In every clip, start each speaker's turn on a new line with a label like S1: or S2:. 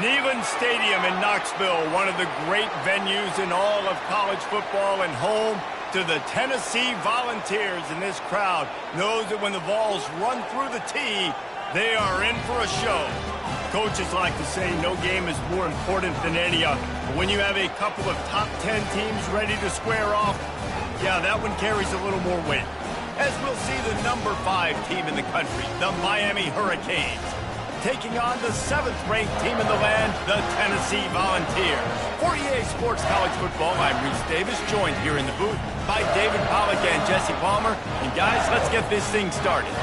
S1: Neyland Stadium in Knoxville, one of the great venues in all of college football, and home to the Tennessee Volunteers. And this crowd knows that when the balls run through the tee, they are in for a show. Coaches like to say no game is more important than any other. But when you have a couple of top 10 teams ready to square off, yeah, that one carries a little more weight. As we'll see the number 5 team in the country, the Miami Hurricanes, taking on the 7th-ranked team in the land, the Tennessee Volunteers. For EA Sports College Football, I'm Reese Davis, joined here in the booth by David Pollack and Jesse Palmer. And guys, let's get this thing started.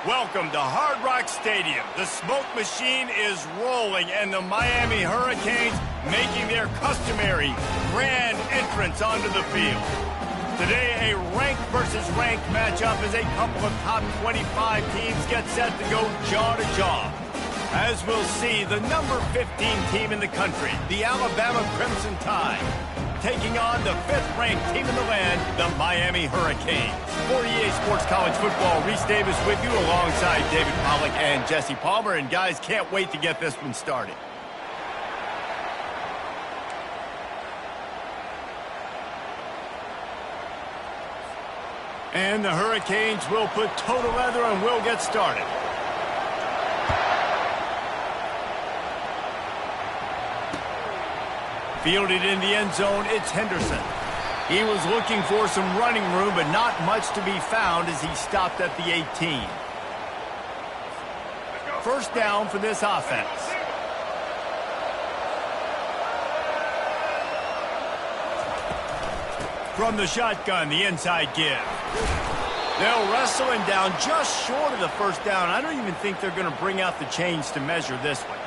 S1: Welcome to Hard Rock Stadium. The smoke machine is rolling, and the Miami Hurricanes making their customary grand entrance onto the field. Today, a ranked versus ranked matchup as a couple of top 25 teams get set to go jaw to jaw. As we'll see, the number 15 team in the country, the Alabama Crimson Tide, taking on the 5th-ranked team in the land, the Miami Hurricanes. For EA Sports College Football, Reese Davis with you alongside David Pollack and Jesse Palmer. And guys, can't wait to get this one started. And the Hurricanes will put total leather and will get started. Fielded in the end zone, it's Henderson. He was looking for some running room, but not much to be found as he stopped at the 18. First down for this offense. From the shotgun, the inside give. They'll wrestle him down just short of the first down. I don't even think they're going to bring out the chains to measure this one.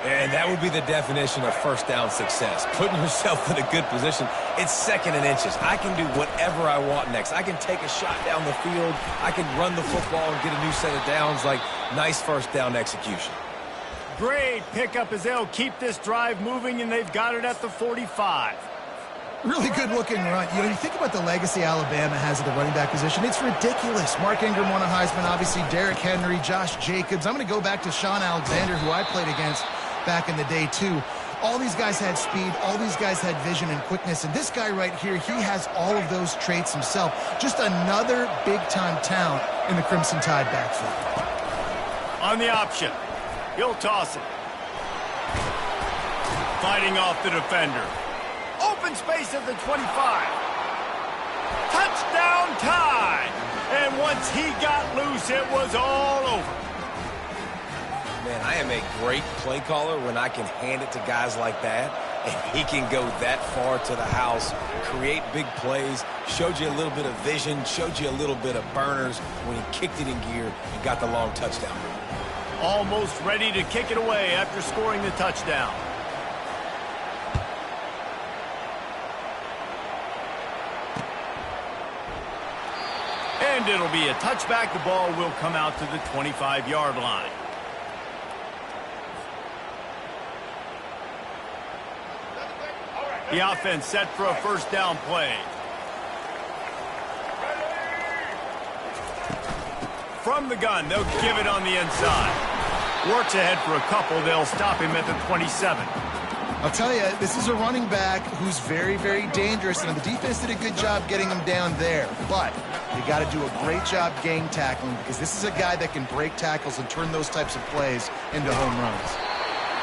S2: And that would be the definition of first down success. Putting yourself in a good position. It's 2nd and inches. I can do whatever I want next. I can take a shot down the field. I can run the football and get a new set of downs. Like, nice first down execution.
S1: Great pickup as they'll keep this drive moving, and they've got it at the 45.
S3: Really good-looking run. You know, you think about the legacy Alabama has at the running back position. It's ridiculous. Mark Ingram won a Heisman, obviously. Derrick Henry, Josh Jacobs. I'm going to go back to Sean Alexander, who I played against back in the day, too. All these guys had speed. All these guys had vision and quickness. And this guy right here, he has all of those traits himself. Just another big-time talent in the Crimson Tide backfield.
S1: On the option, he'll toss it. Fighting off the defender. Open space at the 25. Touchdown Tide! And once he got loose, it was all over.
S2: Man, I am a great play caller when I can hand it to guys like that, and he can go that far to the house, create big plays, showed you a little bit of vision, showed you a little bit of burners when he kicked it in gear and got the long touchdown.
S1: Almost ready to kick it away after scoring the touchdown. And it'll be a touchback. The ball will come out to the 25-yard line. The offense set for a first down play. From the gun, they'll give it on the inside. Works ahead for a couple. They'll stop him at the 27.
S3: I'll tell you, this is a running back who's very, very dangerous, and the defense did a good job getting him down there. But you got to do a great job game tackling, because this is a guy that can break tackles and turn those types of plays into home runs.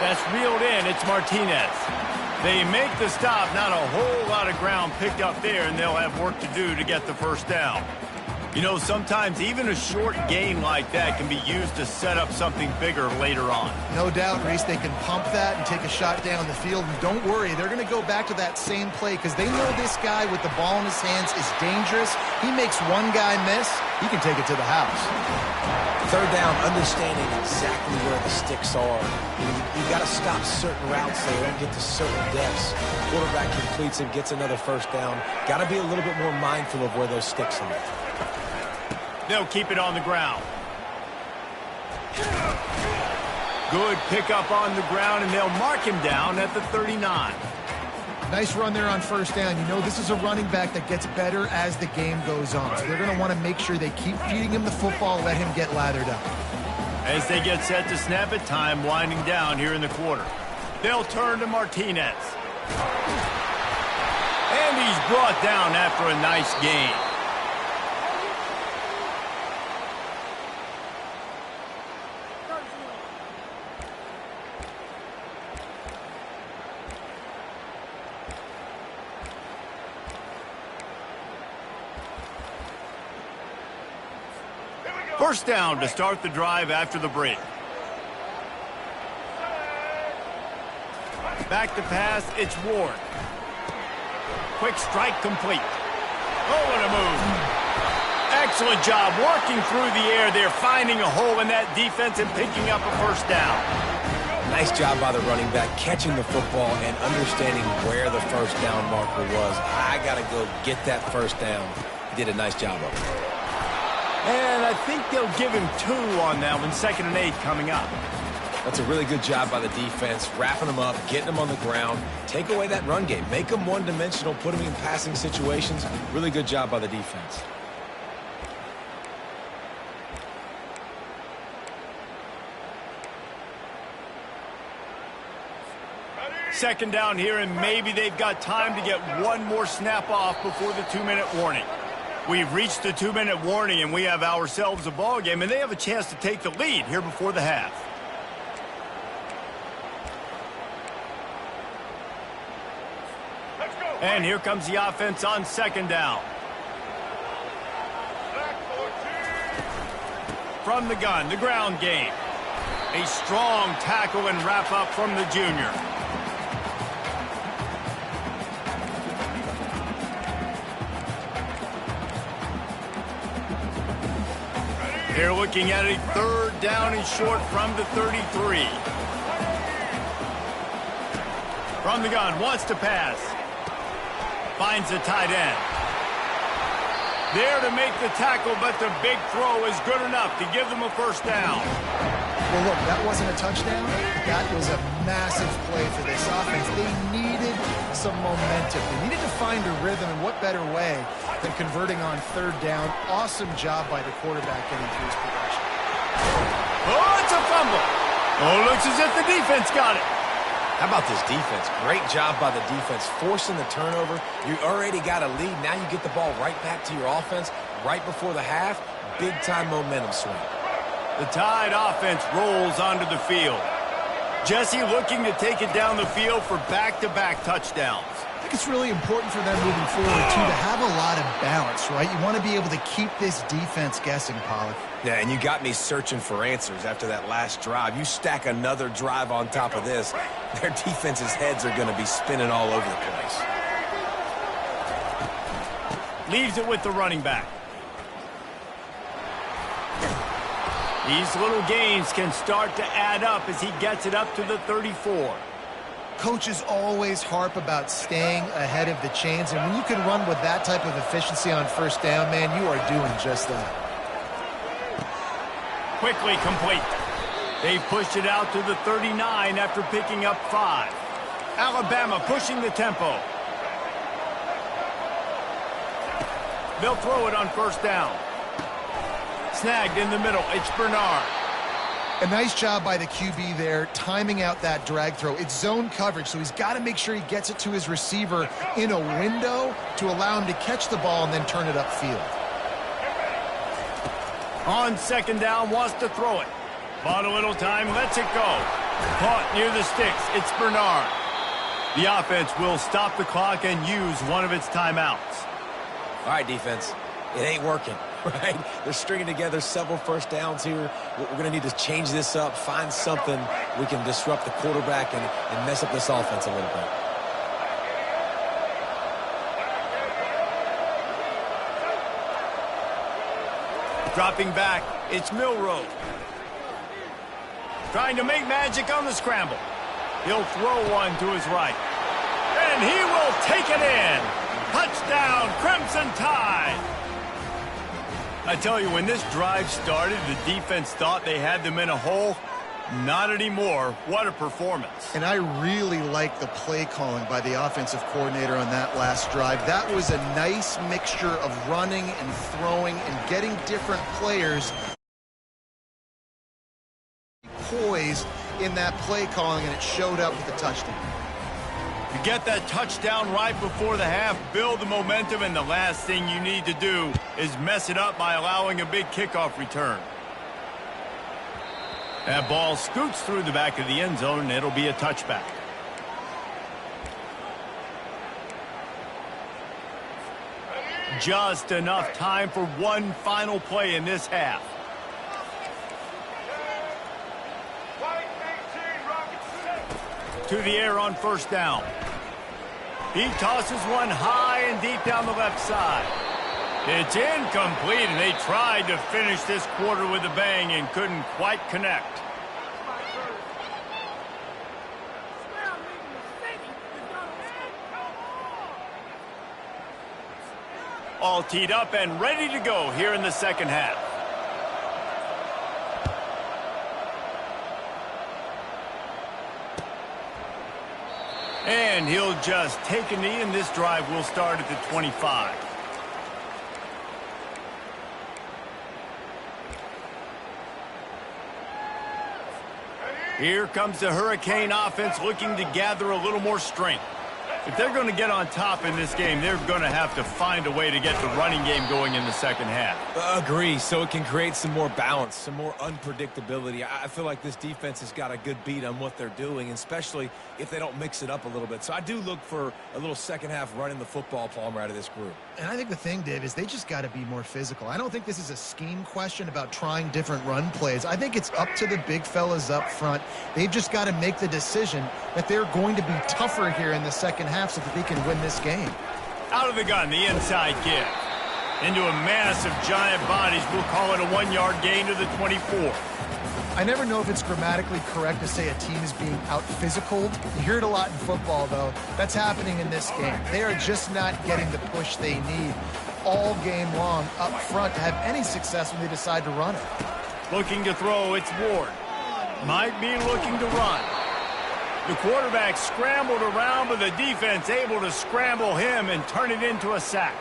S1: That's reeled in. It's Martinez. They make the stop, not a whole lot of ground picked up there, and they'll have work to do to get the first down. You know, sometimes even a short gain like that can be used to set up something bigger later on.
S3: No doubt, Reese, they can pump that and take a shot down the field. And don't worry, they're going to go back to that same play because they know this guy with the ball in his hands is dangerous. He makes one guy miss, he can take it to the house.
S2: Third down, understanding exactly where the sticks are. You got to stop certain routes so they don't get to certain depths. Quarterback completes and gets another first down. Got to be a little bit more mindful of where those sticks are.
S1: They'll keep it on the ground. Good pickup on the ground, and they'll mark him down at the 39.
S3: Nice run there on first down. You know, this is a running back that gets better as the game goes on. So they're going to want to make sure they keep feeding him the football, let him get lathered up.
S1: As they get set to snap it, time winding down here in the quarter. They'll turn to Martinez. And he's brought down after a nice gain. First down to start the drive after the break. Back to pass, it's Ward. Quick strike complete. Oh, what a move. Excellent job working through the air there, finding a hole in that defense and picking up a first down.
S2: Nice job by the running back, catching the football and understanding where the first down marker was. I got to go get that first down. He did a nice job of it.
S1: And I think they'll give him 2 on that one, 2nd and 8 coming up.
S2: That's a really good job by the defense, wrapping them up, getting them on the ground. Take away that run game. Make them one-dimensional, put them in passing situations. Really good job by the defense.
S1: Second down here, and maybe they've got time to get one more snap off before the 2-minute warning. We've reached the 2-minute warning, and we have ourselves a ball game, and they have a chance to take the lead here before the half. And here comes the offense on second down. From the gun, the ground game. A strong tackle and wrap up from the junior. They're looking at a third down and short from the 33. From the gun, wants to pass. Finds the tight end. There to make the tackle, but the big throw is good enough to give them a first down.
S3: Well, look, that wasn't a touchdown. That was a massive play for this offense. They needed some momentum. They needed to find a rhythm, and what better way than converting on third down. Awesome job by the quarterback getting through his progression.
S1: Oh, it's a fumble. Oh, looks as if the defense got it.
S2: How about this defense? Great job by the defense, forcing the turnover. You already got a lead. Now you get the ball right back to your offense right before the half. Big-time momentum swing.
S1: The Tide offense rolls onto the field. Jesse looking to take it down the field for back-to-back touchdowns.
S3: I think it's really important for them moving forward, too, to have a lot of balance, right? You want to be able to keep this defense guessing, Pollard.
S2: Yeah, and you got me searching for answers after that last drive. You stack another drive on top of this, their defense's heads are going to be spinning all over the place.
S1: Leaves it with the running back. These little gains can start to add up as he gets it up to the 34.
S3: Coaches always harp about staying ahead of the chains, and when you can run with that type of efficiency on first down, man, you are doing just that.
S1: Quickly complete. They pushed it out to the 39 after picking up 5. Alabama pushing the tempo. They'll throw it on first down. Snagged in the middle. It's Bernard.
S3: A nice job by the QB there, timing out that drag throw. It's zone coverage, so he's got to make sure he gets it to his receiver in a window to allow him to catch the ball and then turn it upfield.
S1: On second down, wants to throw it. Bought a little time, lets it go. Caught near the sticks. It's Bernard. The offense will stop the clock and use one of its timeouts.
S2: All right, defense. It ain't working, right? They're stringing together several first downs here. We're going to need to change this up, find something we can disrupt the quarterback and mess up this offense a little bit.
S1: Dropping back, it's Milroe. Trying to make magic on the scramble. He'll throw one to his right. And he will take it in. Touchdown, Crimson Tide. I tell you, when this drive started, the defense thought they had them in a hole. Not anymore. What a performance.
S3: And I really like the play calling by the offensive coordinator on that last drive. That was a nice mixture of running and throwing and getting different players poised in that play calling, and it showed up with the touchdown.
S1: You get that touchdown right before the half, build the momentum, and the last thing you need to do is mess it up by allowing a big kickoff return. That ball scoots through the back of the end zone, and it'll be a touchback. Just enough time for one final play in this half. To the air on first down. He tosses one high and deep down the left side. It's incomplete, and they tried to finish this quarter with a bang and couldn't quite connect. All teed up and ready to go here in the second half. And he'll just take a knee, and this drive will start at the 25. Here comes the Hurricane offense looking to gather a little more strength. If they're going to get on top in this game, they're going to have to find a way to get the running game going in the second half.
S2: Agree, so it can create some more balance, some more unpredictability. I feel like this defense has got a good beat on what they're doing, especially if they don't mix it up a little bit. So I do look for a little second half running the football, Palmer, out of this group.
S3: And I think the thing, Dave, is they just got to be more physical. I don't think this is a scheme question about trying different run plays. I think it's up to the big fellas up front. They've just got to make the decision that they're going to be tougher here in the second half so that they can win this game.
S1: Out of the gun, the inside kick. Into a mass of giant bodies. We'll call it a 1-yard gain to the 24.
S3: I never know if it's grammatically correct to say a team is being out-physicaled. You hear it a lot in football, though. That's happening in this game. They are just not getting the push they need all game long up front to have any success when they decide to run it.
S1: Looking to throw, it's Ward. Might be looking to run. The quarterback scrambled around, but the defense able to scramble him and turn it into a sack.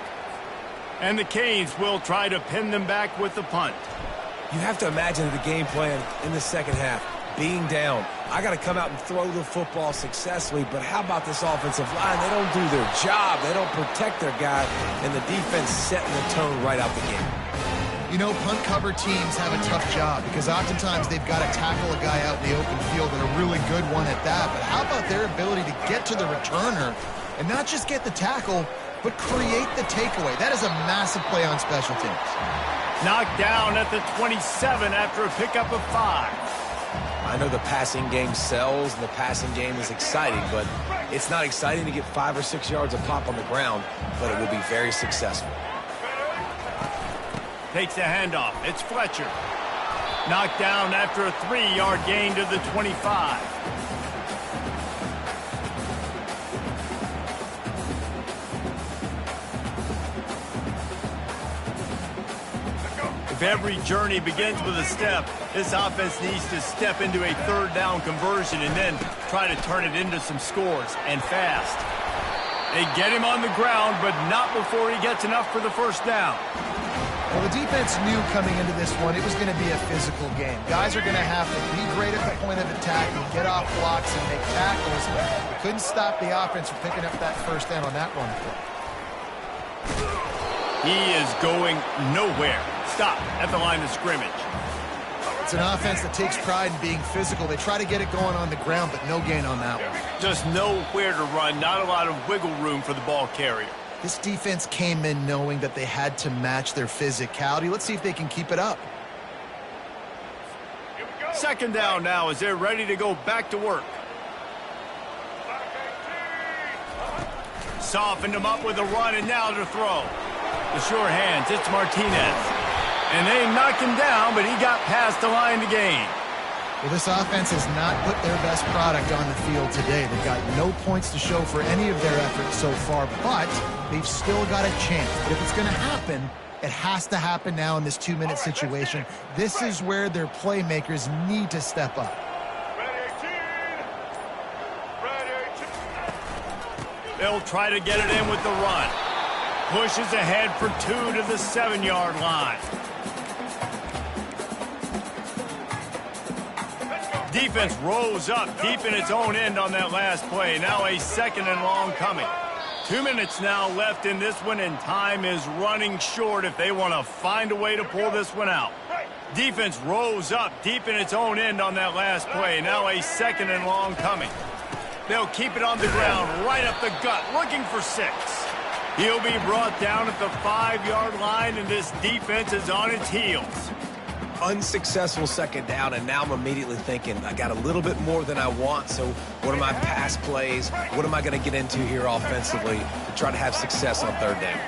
S1: And the Canes will try to pin them back with the punt.
S2: You have to imagine the game plan in the second half, being down. I got to come out and throw the football successfully, but how about this offensive line? They don't do their job. They don't protect their guy, and the defense setting the tone right out the gate.
S3: You know, punt cover teams have a tough job because oftentimes they've got to tackle a guy out in the open field, and a really good one at that. But how about their ability to get to the returner and not just get the tackle, but create the takeaway? That is a massive play on special teams.
S1: Knocked down at the 27 after a pickup of 5.
S2: I know the passing game sells and the passing game is exciting, but it's not exciting to get 5 or 6 yards of pop on the ground, but it will be very successful.
S1: Takes the handoff. It's Fletcher. Knocked down after a 3-yard gain to the 25. If every journey begins with a step, this offense needs to step into a third down conversion and then try to turn it into some scores, and fast. They get him on the ground, but not before he gets enough for the first down.
S3: Well, the defense knew coming into this one it was going to be a physical game. Guys are going to have to be great at the point of attack and get off blocks and make tackles. They couldn't stop the offense from picking up that first down on that run play.
S1: He is going nowhere. Stop at the line of scrimmage.
S3: It's an offense that takes pride in being physical. They try to get it going on the ground, but no gain on that one.
S1: Just nowhere to run, not a lot of wiggle room for the ball carrier.
S3: This defense came in knowing that they had to match their physicality. Let's see if they can keep it up.
S1: Second down now as they're ready to go back to work. Softened him up with a run, and now to throw. The sure hands, it's Martinez. And they knocked him down, but he got past the line to gain.
S3: Well, this offense has not put their best product on the field today. They've got no points to show for any of their efforts so far, but they've still got a chance. But if it's going to happen, it has to happen now in this 2-minute situation. This is where their playmakers need to step up.
S1: They'll try to get it in with the run. Pushes ahead for 2 to the 7-yard line. Defense rose up deep in its own end on that last play. Now a second and long coming. 2 minutes now left in this one, and time is running short if they want to find a way to pull this one out. Defense rose up deep in its own end on that last play. Now a second and long coming. They'll keep it on the ground, right up the gut, looking for 6. He'll be brought down at the 5-yard line, and this defense is on its heels.
S2: Unsuccessful second down, and now I'm immediately thinking, I got a little bit more than I want, so what are my pass plays? What am I going to get into here offensively to try to have success on third down?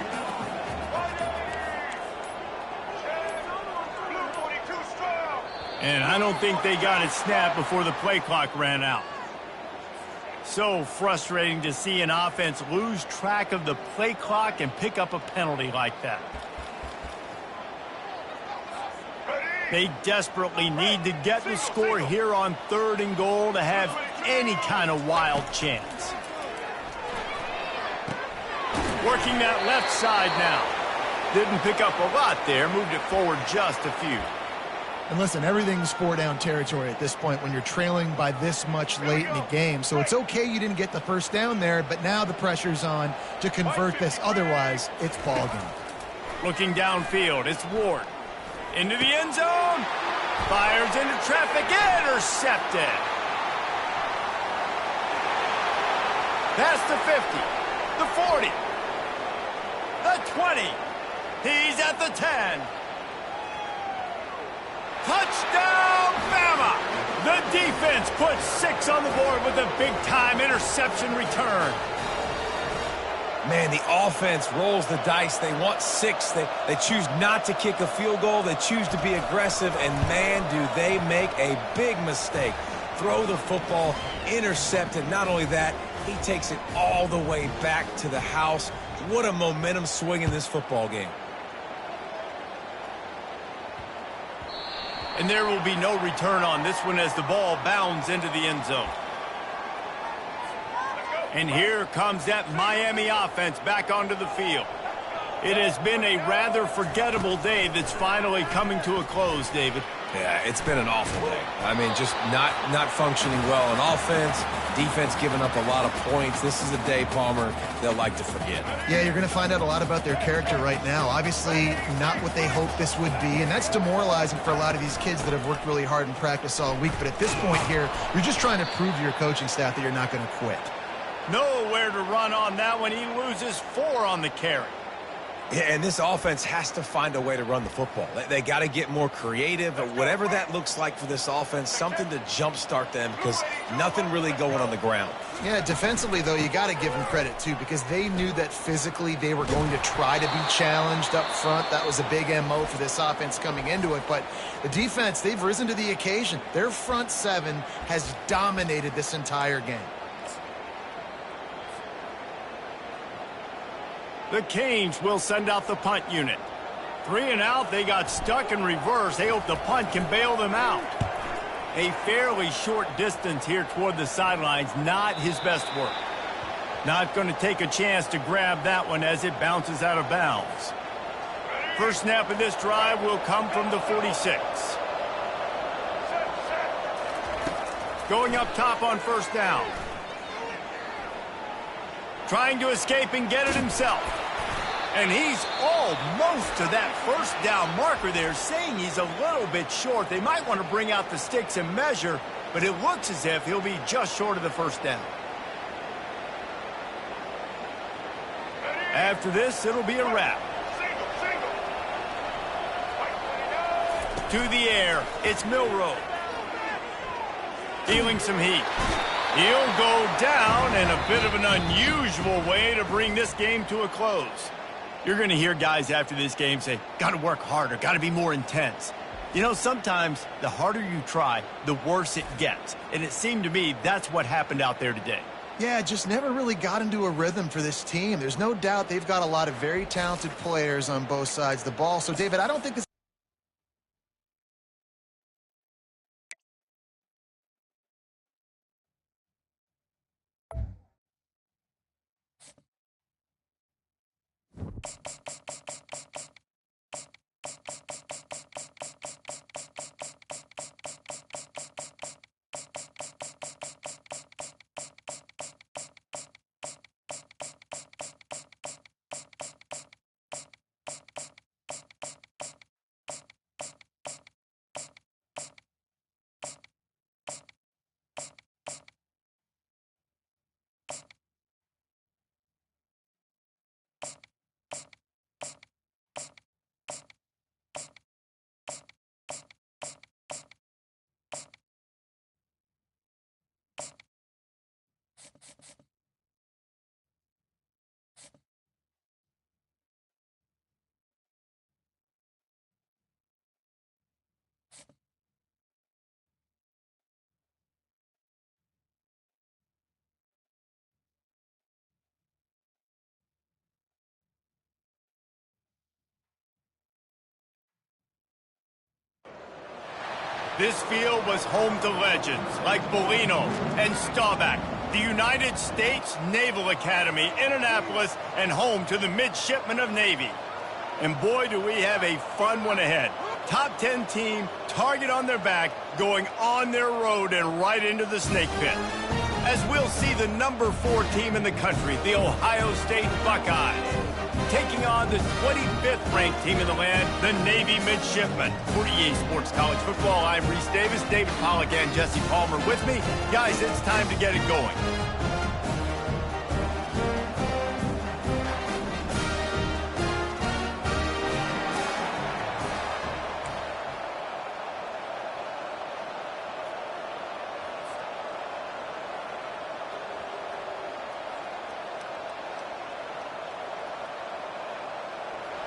S1: And I don't think they got it snapped before the play clock ran out. So frustrating to see an offense lose track of the play clock and pick up a penalty like that. They desperately need to get the score here on 3rd and goal to have any kind of wild chance. Working that left side now. Didn't pick up a lot there, moved it forward just a few.
S3: And listen, everything's 4-down territory at this point when you're trailing by this much late in the game. So it's okay you didn't get the first down there, but now the pressure's on to convert this. Otherwise, it's ball game.
S1: Looking downfield, it's Ward. Into the end zone. Fires into traffic. Intercepted. Past the 50. The 40. The 20. He's at the 10. Touchdown, Bama! The defense puts 6 on the board with a big-time interception return.
S2: Man, the offense rolls the dice. They want 6. They choose not to kick a field goal. They choose to be aggressive, and man, do they make a big mistake. Throw the football, intercepted. Not only that, he takes it all the way back to the house. What a momentum swing in this football game.
S1: And there will be no return on this one as the ball bounds into the end zone. And here comes that Miami offense back onto the field. It has been a rather forgettable day that's finally coming to a close, David.
S2: Yeah, it's been an awful day. I mean, just not functioning well on offense, defense giving up a lot of points. This is a day, Palmer, they'll like to forget.
S3: Yeah, you're going to find out a lot about their character right now. Obviously, not what they hoped this would be, and that's demoralizing for a lot of these kids that have worked really hard in practice all week. But at this point here, you're just trying to prove to your coaching staff that you're not going to quit.
S1: Nowhere to run on that one. He loses 4 on the carry.
S2: Yeah, and this offense has to find a way to run the football. They got to get more creative, whatever that looks like for this offense, something to jumpstart them because nothing really going on the ground.
S3: Yeah, defensively, though, you got to give them credit, too, because they knew that physically they were going to try to be challenged up front. That was a big MO for this offense coming into it. But the defense, they've risen to the occasion. Their front 7 has dominated this entire game.
S1: The Canes will send out the punt unit. 3 and out, they got stuck in reverse. They hope the punt can bail them out. A fairly short distance here toward the sidelines, not his best work. Not going to take a chance to grab that one as it bounces out of bounds. First snap of this drive will come from the 46. Going up top on first down. Trying to escape and get it himself. And he's almost to that first down marker there, saying he's a little bit short. They might want to bring out the sticks and measure, but it looks as if he'll be just short of the first down. After this, it'll be a wrap. To the air, it's Milroe. Feeling some heat. He'll go down in a bit of an unusual way to bring this game to a close. You're going to hear guys after this game say, got to work harder, got to be more intense. You know, sometimes the harder you try, the worse it gets. And it seemed to me that's what happened out there today.
S3: Yeah, just never really got into a rhythm for this team. There's no doubt they've got a lot of very talented players on both sides of the ball. So, David, I don't think this...
S1: This field was home to legends like Bolino and Staubach, the United States Naval Academy in Annapolis, and home to the Midshipmen of Navy. And boy, do we have a fun one ahead. Top 10 team, target on their back, going on their road and right into the snake pit. As we'll see the number 4 team in the country, the Ohio State Buckeyes, taking on the 25th ranked team in the land, the Navy Midshipmen. For EA Sports College Football, I'm Reese Davis, David Pollack and Jesse Palmer with me. Guys, it's time to get it going.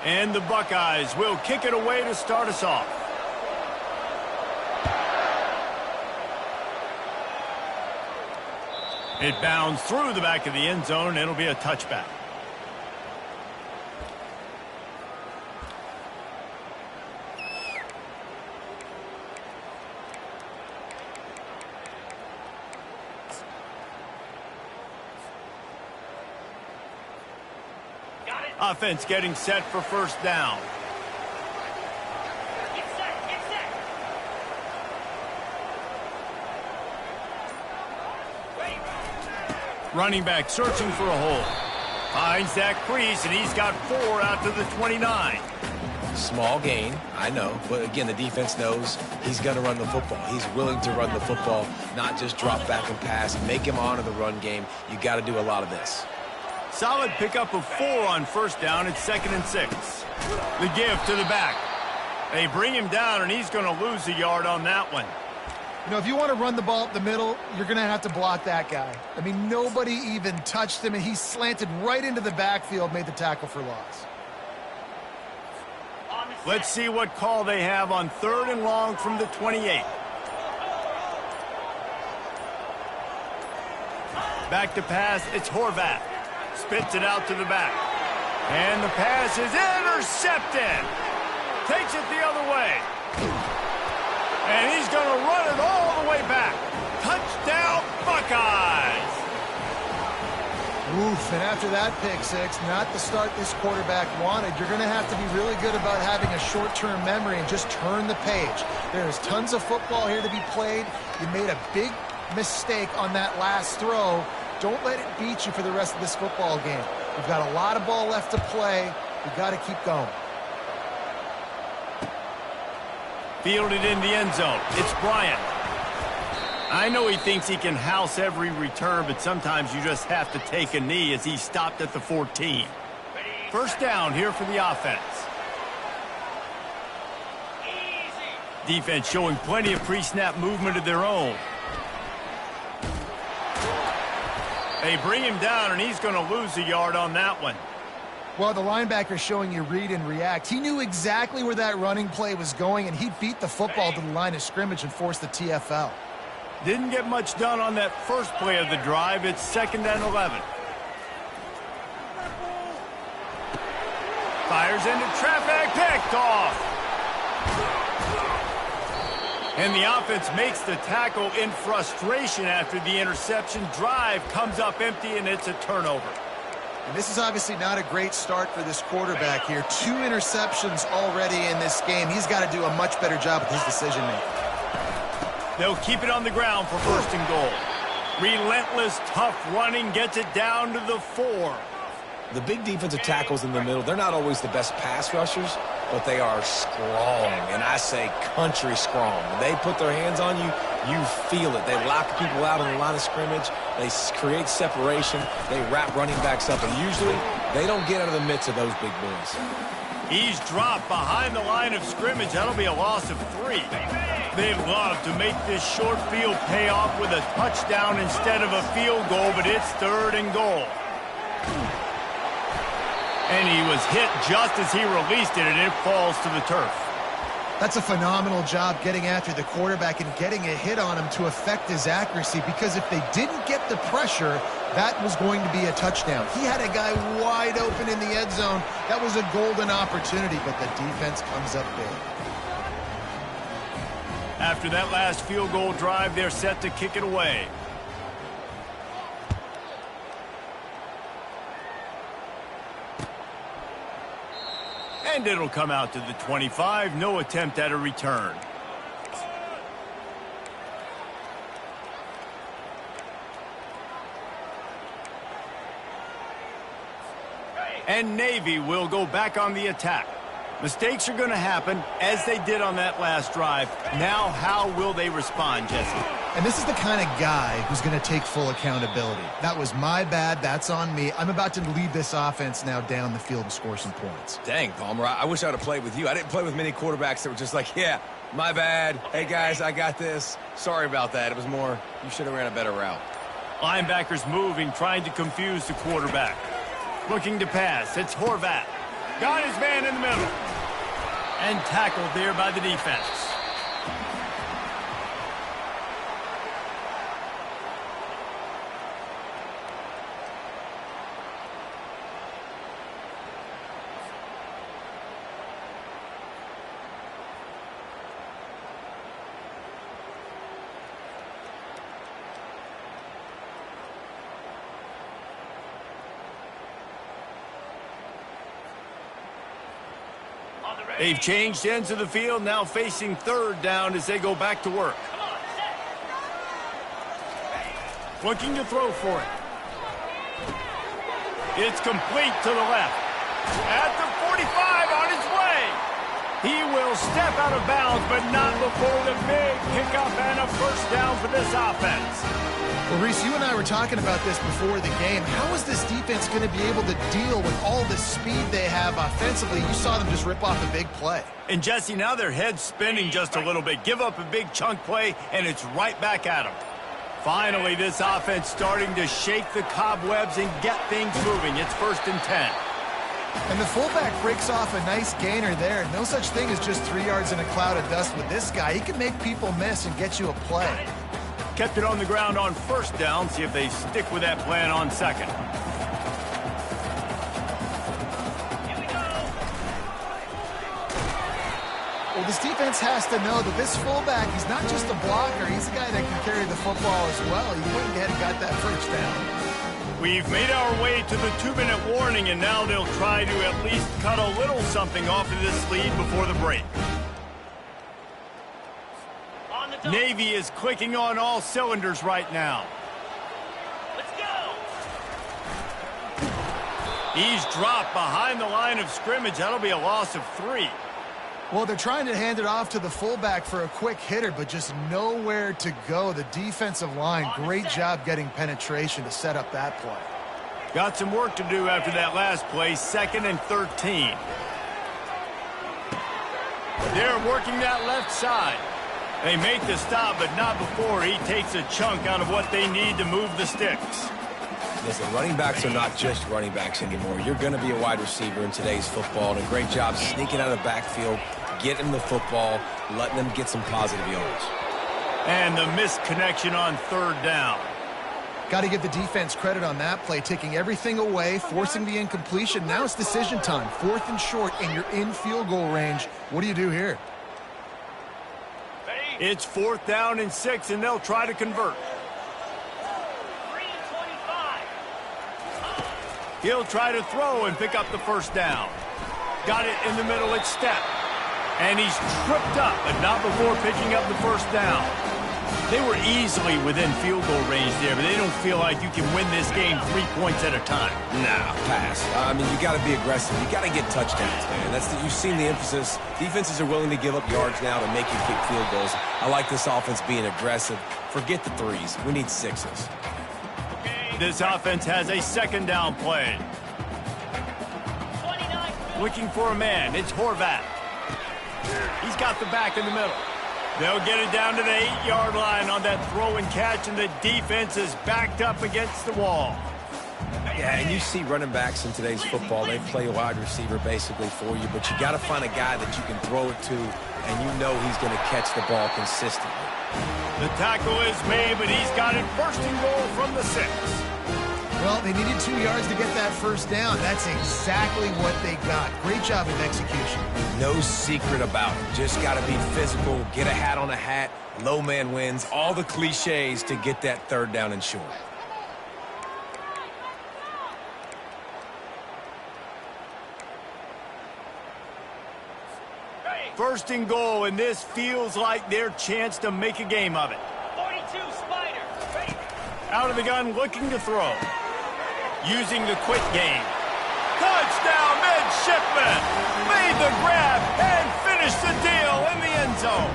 S1: And the Buckeyes will kick it away to start us off. It bounds through the back of the end zone, and it'll be a touchback. Offense getting set for first down.
S4: Get set, get set.
S1: Running back searching for a hole. Finds that crease, and he's got 4 out to the 29.
S2: Small gain, I know, but again, the defense knows he's going to run the football. He's willing to run the football, not just drop back and pass, make him honor the run game. You got to do a lot of this.
S1: Solid pickup of 4 on first down. It's 2nd and 6. The give to the back. They bring him down, and he's going to lose a yard on that one.
S3: You know, if you want to run the ball up the middle, you're going to have to block that guy. I mean, nobody even touched him, and he slanted right into the backfield, made the tackle for loss.
S1: Let's see what call they have on 3rd and long from the 28. Back to pass, it's Horvath. Spits it out to the back. And the pass is intercepted. Takes it the other way. And he's going to run it all the way back. Touchdown, Buckeyes.
S3: Oof, and after that pick six, not the start this quarterback wanted. You're going to have to be really good about having a short-term memory and just turn the page. There's tons of football here to be played. You made a big mistake on that last throw. Don't let it beat you for the rest of this football game. We've got a lot of ball left to play. You got to keep going.
S1: Fielded in the end zone. It's Bryant. I know he thinks he can house every return, but sometimes you just have to take a knee as he stopped at the 14. First down here for the offense. Defense showing plenty of pre-snap movement of their own. They bring him down, and he's going to lose a yard on that one.
S3: Well, the linebacker's showing you read and react. He knew exactly where that running play was going, and he beat the football to the line of scrimmage and forced the TFL.
S1: Didn't get much done on that first play of the drive. It's 2nd and 11. Fires into traffic, picked off. And the offense makes the tackle in frustration after the interception. Drive comes up empty, and it's a turnover.
S3: And this is obviously not a great start for this quarterback here. 2 interceptions already in this game. He's got to do a much better job with his decision-making.
S1: They'll keep it on the ground for 1st and goal. Relentless, tough running gets it down to the 4.
S2: The big defensive tackles in the middle, they're not always the best pass rushers, but they are strong, and I say country strong. When they put their hands on you, you feel it. They lock people out on the line of scrimmage. They create separation. They wrap running backs up, and usually they don't get out of the midst of those big boys.
S1: He's dropped behind the line of scrimmage. That'll be a loss of 3. They love to make this short field pay off with a touchdown instead of a field goal, but it's 3rd and goal. And he was hit just as he released it, and it falls to the turf.
S3: That's a phenomenal job getting after the quarterback and getting a hit on him to affect his accuracy, because if they didn't get the pressure, that was going to be a touchdown. He had a guy wide open in the end zone. That was a golden opportunity, but the defense comes up big.
S1: After that last field goal drive, they're set to kick it away. And it'll come out to the 25. No attempt at a return. And Navy will go back on the attack. Mistakes are going to happen, as they did on that last drive. Now, how will they respond, Jesse?
S3: And this is the kind of guy who's going to take full accountability. That was my bad. That's on me. I'm about to lead this offense now down the field and score some points.
S2: Dang, Palmer, I wish I would have played with you. I didn't play with many quarterbacks that were just like, yeah, my bad. Hey, guys, I got this. Sorry about that. It was more, you should have ran a better route.
S1: Linebackers moving, trying to confuse the quarterback. Looking to pass. It's Horvat. Got his man in the middle. And tackled there by the defense. They've changed ends of the field, now facing 3rd down as they go back to work. Looking to throw for it. It's complete to the left. At the 45 on his way. He will step out of bounds, but not before the big pickup and a 1st down for this offense.
S3: Well, Reese, you and I were talking about this before the game. How is this defense going to be able to deal with all the speed they have offensively? You saw them just rip off a big play.
S1: And, Jesse, now their head's spinning just a little bit. Give up a big chunk play, and it's right back at them. Finally, this offense starting to shake the cobwebs and get things moving. It's 1st and 10.
S3: And the fullback breaks off a nice gainer there. No such thing as just 3 yards in a cloud of dust with this guy. He can make people miss and get you a play.
S1: Kept it on the ground on 1st down. See if they stick with that plan on 2nd.
S3: Well, this defense has to know that this fullback, he's not just a blocker. He's a guy that can carry the football as well. He went ahead and got that 1st down.
S1: We've made our way to the 2-minute warning, and now they'll try to at least cut a little something off of this lead before the break. Navy is clicking on all cylinders right now.
S4: Let's go.
S1: He's dropped behind the line of scrimmage. That'll be a loss of 3.
S3: Well, they're trying to hand it off to the fullback for a quick hitter, but just nowhere to go. The defensive line, great job getting penetration to set up that play.
S1: Got some work to do after that last play, 2nd and 13. They're working that left side. They make the stop, but not before he takes a chunk out of what they need to move the sticks.
S2: Listen, running backs are not just running backs anymore. You're going to be a wide receiver in today's football, and a great job sneaking out of the backfield, getting the football, letting them get some positive yards.
S1: And the missed connection on 3rd down.
S3: Got to give the defense credit on that play, taking everything away, forcing the incompletion. Now it's decision time, 4th and short, and you're in field goal range. What do you do here?
S1: It's 4th down and 6, and they'll try to convert. He'll try to throw and pick up the 1st down. Got it in the middle at step. And he's tripped up, but not before picking up the 1st down. They were easily within field goal range there, but they don't feel like you can win this game 3 points at a time.
S2: Nah, pass. I mean, you got to be aggressive. You got to get touchdowns, man. You've seen the emphasis. Defenses are willing to give up yards now to make you kick field goals. I like this offense being aggressive. Forget the 3s. We need 6s.
S1: This offense has a 2nd down play. Looking for a man. It's Horvat. He's got the back in the middle. They'll get it down to the 8-yard line on that throw and catch, and the defense is backed up against the wall.
S2: Yeah, and you see running backs in today's football. They play a wide receiver basically for you, but you got to find a guy that you can throw it to, and you know he's going to catch the ball consistently.
S1: The tackle is made, but he's got it 1st and goal from the 6.
S3: Well, they needed 2 yards to get that 1st down. That's exactly what they got. Great job of execution.
S2: No secret about it. Just got to be physical, get a hat on a hat, low man wins, all the cliches to get that 3rd down and short.
S1: First and goal, and this feels like their chance to make a game of it.
S4: 42 Spider. Ready.
S1: Out of the gun, looking to throw. Using the quick game. Touchdown, midshipman! Made the grab and finished the deal in the end zone.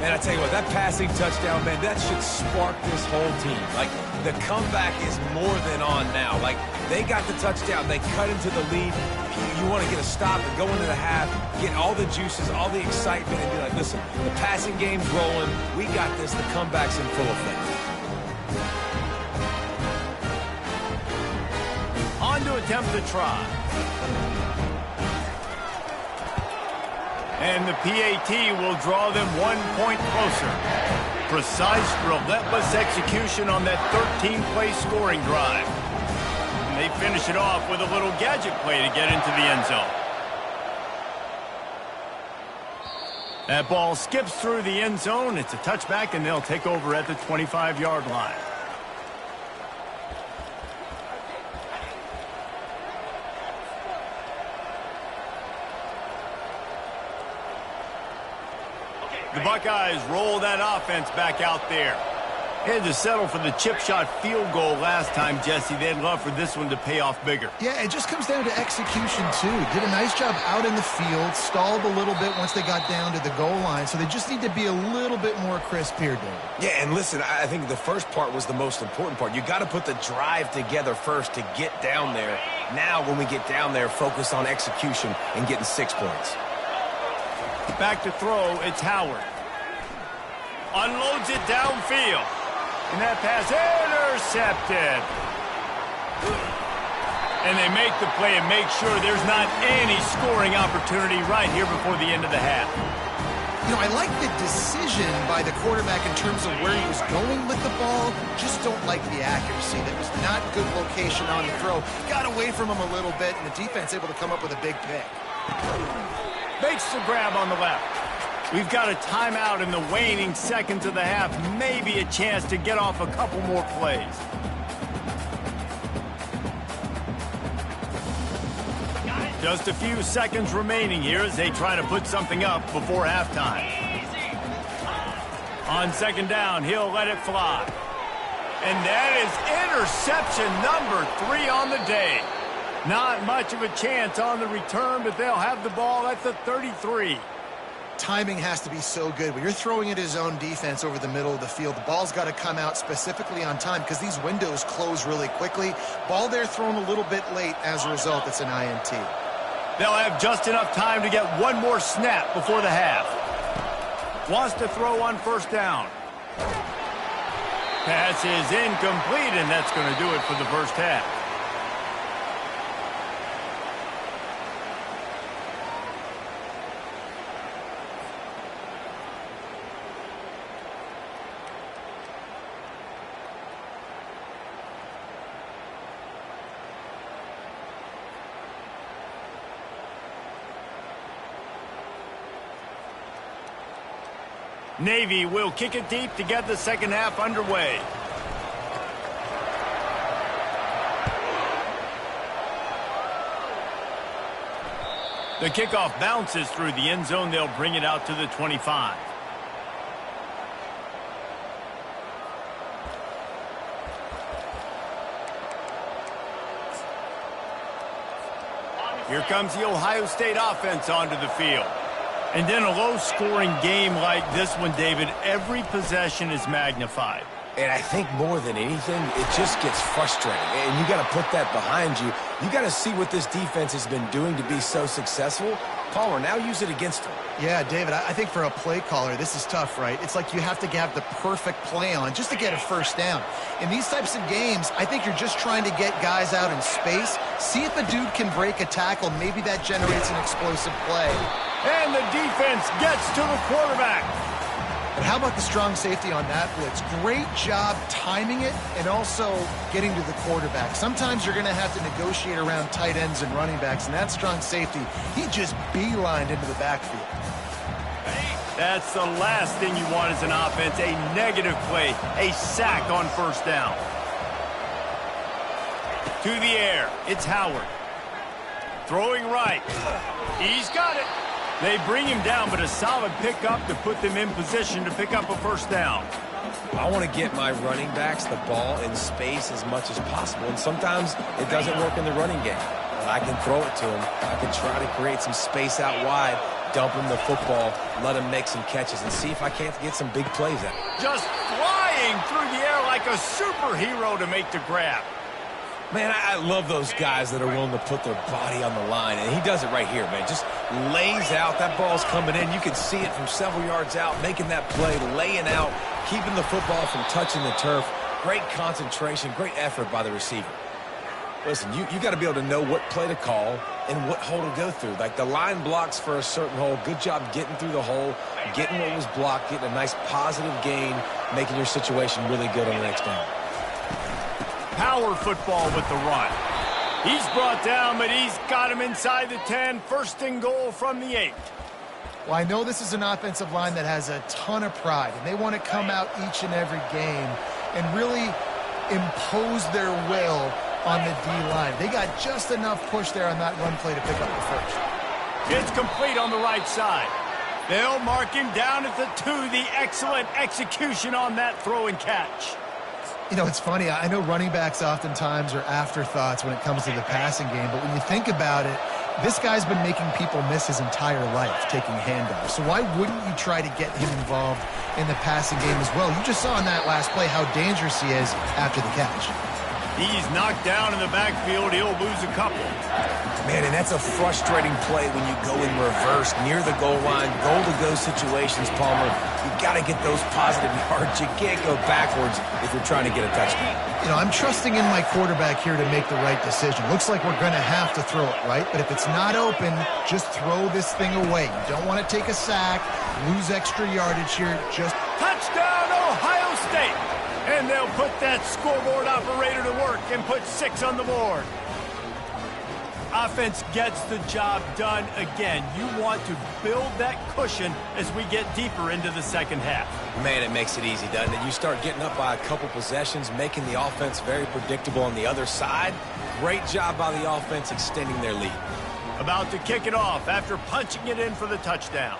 S2: Man, I tell you what, that passing touchdown, man, that should spark this whole team. Like, the comeback is more than on now. Like, they got the touchdown. They cut into the lead. You want to get a stop and go into the half, get all the juices, all the excitement, and be like, listen, the passing game's rolling. We got this. The comeback's in full effect.
S1: On to attempt to try. And the PAT will draw them 1 point closer. Precise, relentless execution on that 13-play scoring drive. And they finish it off with a little gadget play to get into the end zone. That ball skips through the end zone. It's a touchback, and they'll take over at the 25-yard line. The Buckeyes roll that offense back out there. Had to settle for the chip shot field goal last time, Jesse. They'd love for this one to pay off bigger.
S3: Yeah, it just comes down to execution, too. Did a nice job out in the field, stalled a little bit once they got down to the goal line, so they just need to be a little bit more crisp here, David.
S2: Yeah, and listen, I think the first part was the most important part. You got to put the drive together first to get down there. Now, when we get down there, focus on execution and getting 6 points.
S1: Back to throw, it's Howard. Unloads it downfield. And that pass intercepted. And they make the play and make sure there's not any scoring opportunity right here before the end of the half.
S3: You know, I like the decision by the quarterback in terms of where he was going with the ball. Just don't like the accuracy. That was not good location on the throw. Got away from him a little bit, and the defense able to come up with a big pick.
S1: Makes the grab on the left. We've got a timeout in the waning seconds of the half. Maybe a chance to get off a couple more plays. Just a few seconds remaining here as they try to put something up before halftime. On 2nd down, he'll let it fly. And that is interception number 3 on the day. Not much of a chance on the return, but they'll have the ball at the 33.
S3: Timing has to be so good. When you're throwing at his own defense over the middle of the field, the ball's got to come out specifically on time because these windows close really quickly. Ball there thrown a little bit late. As a result, it's an INT.
S1: They'll have just enough time to get one more snap before the half. Wants to throw on first down. Pass is incomplete, and that's going to do it for the first half. Navy will kick it deep to get the second half underway. The kickoff bounces through the end zone. They'll bring it out to the 25. Here comes the Ohio State offense onto the field. And then a low-scoring game like this one, David, every possession is magnified.
S2: And I think more than anything, it just gets frustrating. And you got to put that behind you. You got to see what this defense has been doing to be so successful. Palmer, now use it against them.
S3: Yeah, David, I think for a play caller, this is tough, right? It's like you have to have the perfect play on just to get a first down. In these types of games, I think you're just trying to get guys out in space, see if a dude can break a tackle. Maybe that generates an explosive play.
S1: And the defense gets to the quarterback.
S3: But how about the strong safety on that blitz? Great job timing it and also getting to the quarterback. Sometimes you're going to have to negotiate around tight ends and running backs, and that strong safety, he just beelined into the backfield.
S1: That's the last thing you want as an offense, a negative play, a sack on first down. To the air, it's Howard. Throwing right. He's got it. They bring him down, but a solid pickup to put them in position to pick up a first down.
S2: I want to get my running backs the ball in space as much as possible, and sometimes it doesn't work in the running game. But I can throw it to him. I can try to create some space out wide, dump him the football, let him make some catches, and see if I can't get some big plays at him.
S1: Just flying through the air like a superhero to make the grab.
S2: Man, I love those guys that are willing to put their body on the line, and he does it right here, man. Just lays out. That ball's coming in. You can see it from several yards out, making that play, laying out, keeping the football from touching the turf. Great concentration, great effort by the receiver. Listen, you got to be able to know what play to call and what hole to go through. Like the line blocks for a certain hole. Good job getting through the hole, getting what was blocked, getting a nice positive gain, making your situation really good on the next down.
S1: Power football with the run. He's brought down, but he's got him inside the 10. First and goal from the 8.
S3: Well, I know this is an offensive line that has a ton of pride, and they want to come out each and every game and really impose their will on the D-line. They got just enough push there on that run play to pick up the first.
S1: It's complete on the right side. They'll mark him down at the 2. The excellent execution on that throw and catch.
S3: You know, it's funny. I know running backs oftentimes are afterthoughts when it comes to the passing game, but when you think about it, this guy's been making people miss his entire life taking handoffs. So why wouldn't you try to get him involved in the passing game as well? You just saw in that last play how dangerous he is after the catch.
S1: He's knocked down in the backfield. He'll lose a couple.
S2: Man, and that's a frustrating play when you go in reverse near the goal line, goal-to-go situations, Palmer. You got to get those positive yards. You can't go backwards if you're trying to get a touchdown.
S3: You know, I'm trusting in my quarterback here to make the right decision. Looks like we're going to have to throw it, right? But if it's not open, just throw this thing away. You don't want to take a sack, lose extra yardage here. Just
S1: touchdown, Ohio State! And they'll put that scoreboard operator to work and put 6 on the board. Offense gets the job done again. You want to build that cushion as we get deeper into the second half.
S2: Man, it makes it easy, doesn't it? You start getting up by a couple possessions, making the offense very predictable on the other side. Great job by the offense extending their lead.
S1: About to kick it off after punching it in for the touchdown.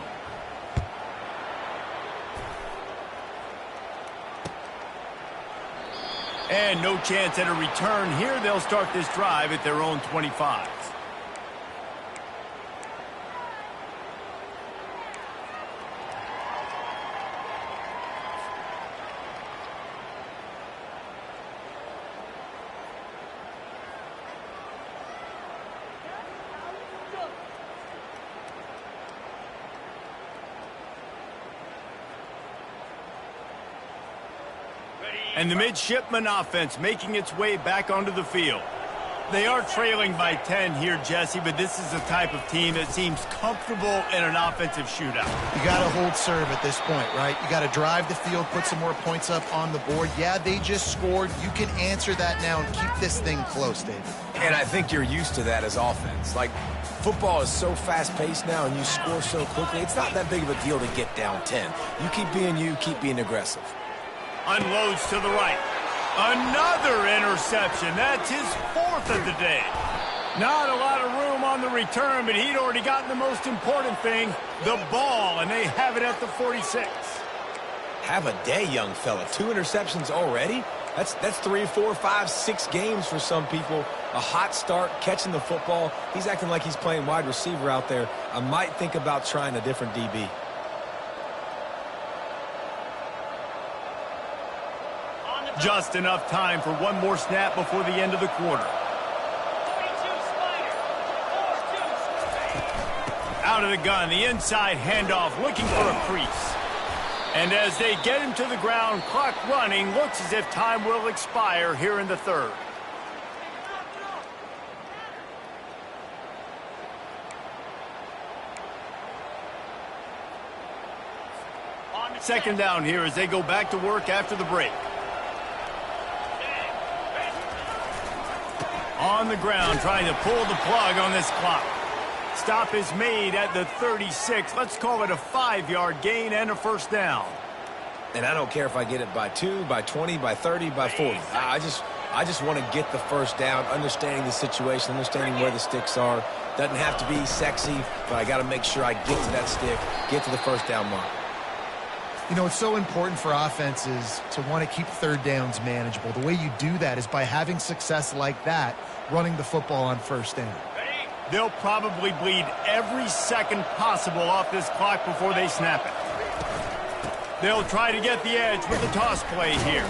S1: And no chance at a return here. They'll start this drive at their own 25. And the midshipman offense making its way back onto the field. They are trailing by 10 here, Jesse, but this is the type of team that seems comfortable in an offensive shootout.
S3: You got to hold serve at this point, right? You got to drive the field, put some more points up on the board. Yeah, they just scored. You can answer that now and keep this thing close, David.
S2: And I think you're used to that as offense. Like, football is so fast-paced now and you score so quickly, it's not that big of a deal to get down 10. You keep being you, keep being aggressive.
S1: Unloads to the right. Another interception. That's his 4th of the day. Not a lot of room on the return, but he'd already gotten the most important thing, the ball, and they have it at the 46.
S2: Have a day, young fella. 2 interceptions already? That's 3, 4, 5, 6 games for some people. A hot start, catching the football. He's acting like he's playing wide receiver out there. I might think about trying a different DB.
S1: Just enough time for one more snap before the end of the quarter. Out of the gun, the inside handoff, looking for a crease. And as they get him to the ground, clock running, looks as if time will expire here in the 3rd. Second down here as they go back to work after the break. On the ground, trying to pull the plug on this clock. Stop is made at the 36. Let's call it a 5-yard gain and a first down.
S2: And I don't care if I get it by 2, by 20, by 30, by 40. I just want to get the first down, understanding the situation, understanding where the sticks are. Doesn't have to be sexy, but I got to make sure I get to that stick, get to the first down mark.
S3: You know, it's so important for offenses to want to keep 3rd downs manageable. The way you do that is by having success like that, running the football on first down.
S1: They'll probably bleed every second possible off this clock before they snap it. They'll try to get the edge with the toss play here.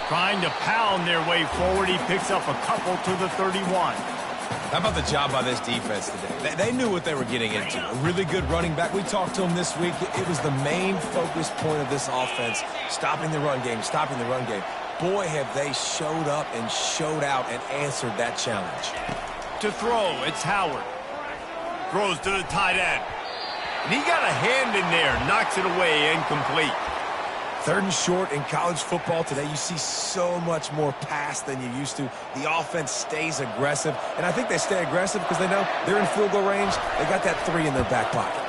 S1: Trying to pound their way forward. He picks up a couple to the 31.
S2: How about the job by this defense today? They knew what they were getting into. A really good running back. We talked to him this week. It was the main focus point of this offense, stopping the run game, stopping the run game. Boy, have they showed up and showed out and answered that challenge.
S1: To throw, it's Howard. Throws to the tight end. And he got a hand in there, knocks it away, incomplete.
S2: 3rd and short in college football today. You see so much more pass than you used to. The offense stays aggressive, and I think they stay aggressive because they know they're in field goal range. They got that 3 in their back pocket.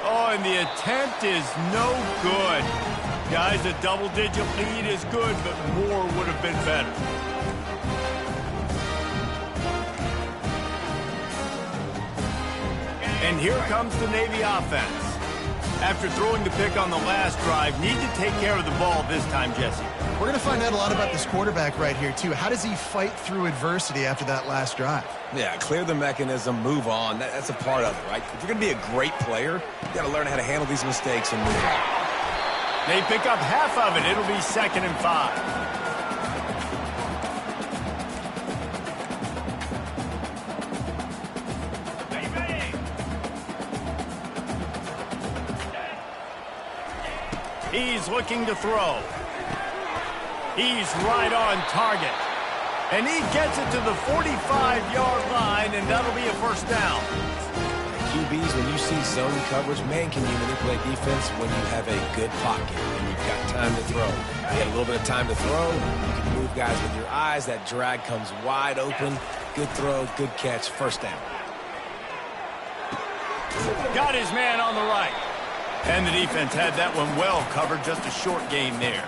S1: Oh, and the attempt is no good. Guys, a double-digit lead is good, but more would have been better. And here comes the Navy offense. After throwing the pick on the last drive, need to take care of the ball this time, Jesse.
S3: We're going to find out a lot about this quarterback right here, too. How does he fight through adversity after that last drive?
S2: Yeah, clear the mechanism, move on. That's a part of it, right? If you're going to be a great player, you got to learn how to handle these mistakes and move on.
S1: They pick up half of it. It'll be 2nd and 5. He's looking to throw. He's right on target. And he gets it to the 45-yard line, and that'll be a first down.
S2: QBs, when you see zone coverage, man, can you manipulate defense when you have a good pocket and you've got time to throw. You get a little bit of time to throw. You can move guys with your eyes. That drag comes wide open. Good throw, good catch, first down.
S1: Got his man on the right. And the defense had that one well covered, just a short game there.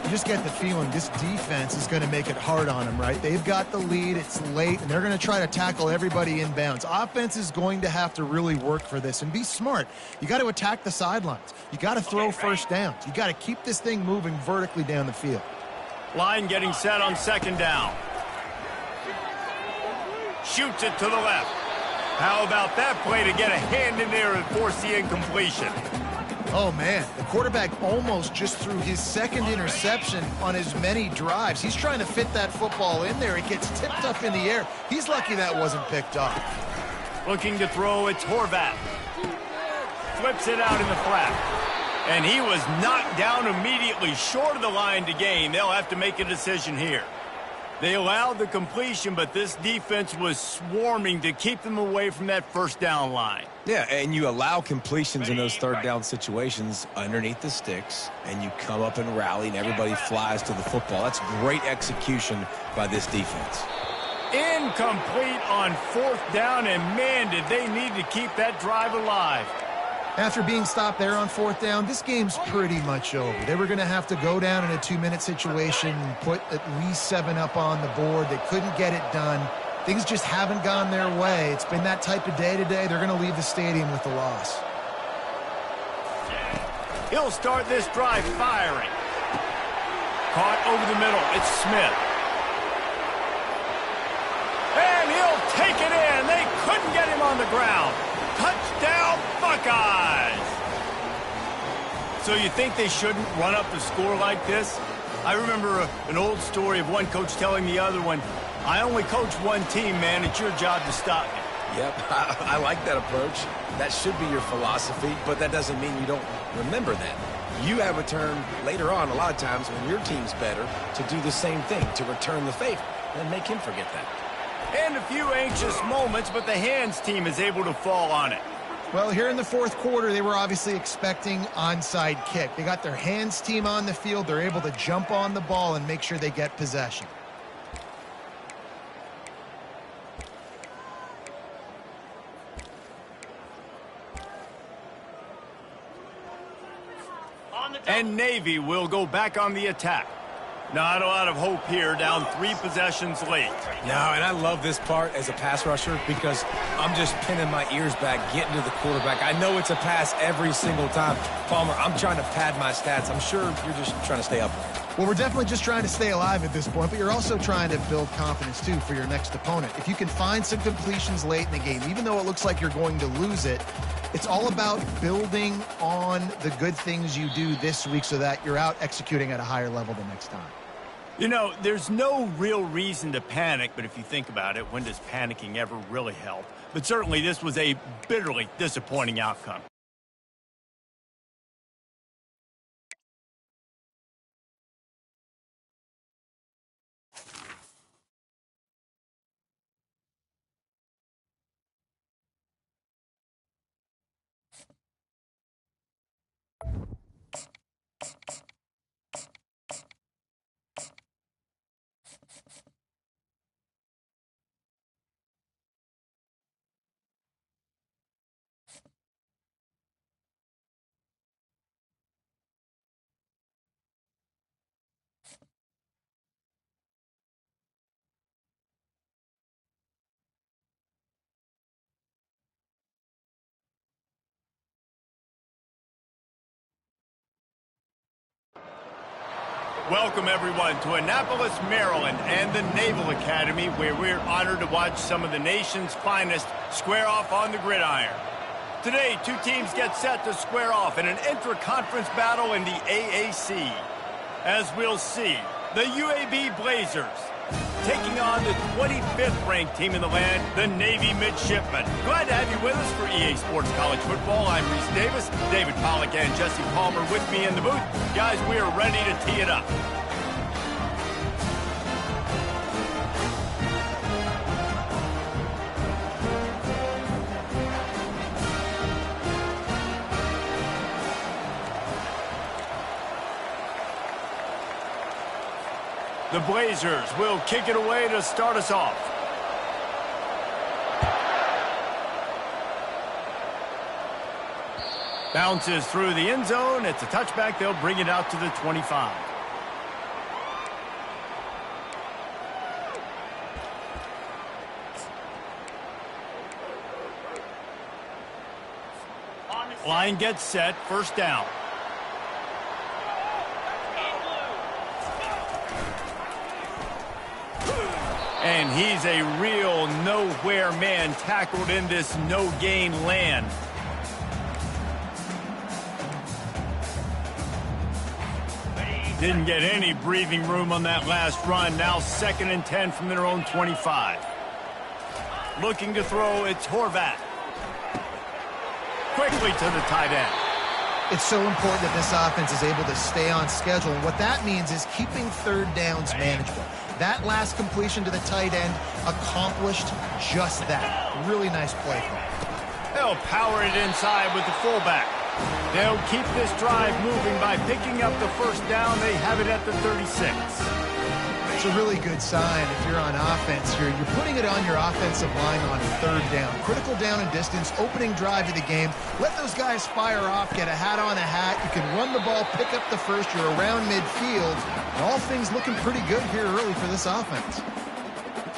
S3: You just get the feeling this defense is going to make it hard on them, right? They've got the lead, it's late, and they're going to try to tackle everybody inbounds. Offense is going to have to really work for this and be smart. You got to attack the sidelines. You got to throw first downs. You got to keep this thing moving vertically down the field.
S1: Line getting set on second down. Shoots it to the left. How about that play to get a hand in there and force the incompletion?
S3: Oh, man, the quarterback almost just threw his second interception on as many drives. He's trying to fit that football in there. It gets tipped up in the air. He's lucky that wasn't picked up.
S1: Looking to throw, it's Horvath. Flips it out in the flat. And he was knocked down immediately short of the line to gain. They'll have to make a decision here. They allowed the completion, but this defense was swarming to keep them away from that first down line.
S2: Yeah, and you allow completions in those third down situations underneath the sticks, and you come up and rally, and everybody flies to the football. That's great execution by this defense.
S1: Incomplete on fourth down, and man, did they need to keep that drive alive.
S3: After being stopped there on fourth down, this game's pretty much over. They were going to have to go down in a 2-minute situation and put at least 7 up on the board. They couldn't get it done. Things just haven't gone their way. It's been that type of day today. They're going to leave the stadium with the loss.
S1: He'll start this drive firing. Caught over the middle. It's Smith. And he'll take it in. They couldn't get him on the ground. Touchdown, Buckeyes! So you think they shouldn't run up the score like this? I remember an old story of one coach telling the other one, I only coach one team, man. It's your job to stop me.
S2: Yep, I like that approach. That should be your philosophy, but that doesn't mean you don't remember that. You have a turn later on, a lot of times, when your team's better, to do the same thing, to return the favor, and make him forget that.
S1: And a few anxious moments, but the hands team is able to fall on it.
S3: Well, here in the fourth quarter, they were obviously expecting onside kick. They got their hands team on the field. They're able to jump on the ball and make sure they get possession.
S1: And Navy will go back on the attack. Not a lot of hope here, down 3 possessions late.
S2: No, and I love this part as a pass rusher because I'm just pinning my ears back, getting to the quarterback. I know it's a pass every single time. Palmer, I'm trying to pad my stats. I'm sure you're just trying to stay up.
S3: Well, we're definitely just trying to stay alive at this point, but you're also trying to build confidence, too, for your next opponent. If you can find some completions late in the game, even though it looks like you're going to lose it, it's all about building on the good things you do this week so that you're out executing at a higher level the next time.
S1: You know, there's no real reason to panic, but if you think about it, when does panicking ever really help? But certainly this was a bitterly disappointing outcome. Welcome, everyone, to Annapolis, Maryland, and the Naval Academy, where we're honored to watch some of the nation's finest square off on the gridiron. Today, 2 teams get set to square off in an intra-conference battle in the AAC. As we'll see, the UAB Blazers taking on the 25th ranked team in the land, the Navy Midshipmen. Glad to have you with us for EA Sports College Football. I'm Reese Davis, David Pollack and Jesse Palmer with me in the booth. Guys, we are ready to tee it up. The Blazers will kick it away to start us off. Bounces through the end zone. It's a touchback. They'll bring it out to the 25. Line gets set. First down. And he's a real nowhere man tackled in this no-gain land. Didn't get any breathing room on that last run. Now 2nd and 10 from their own 25. Looking to throw, it's Horvath. Quickly to the tight end.
S3: It's so important that this offense is able to stay on schedule. And what that means is keeping third downs manageable. That last completion to the tight end accomplished just that. Really nice play call.
S1: They'll power it inside with the fullback. They'll keep this drive moving by picking up the first down. They have it at the 36.
S3: It's a really good sign if you're on offense here. You're putting it on your offensive line on third down. Critical down and distance, opening drive of the game. Let those guys fire off, get a hat on a hat. You can run the ball, pick up the first. You're around midfield. And all things looking pretty good here early for this offense.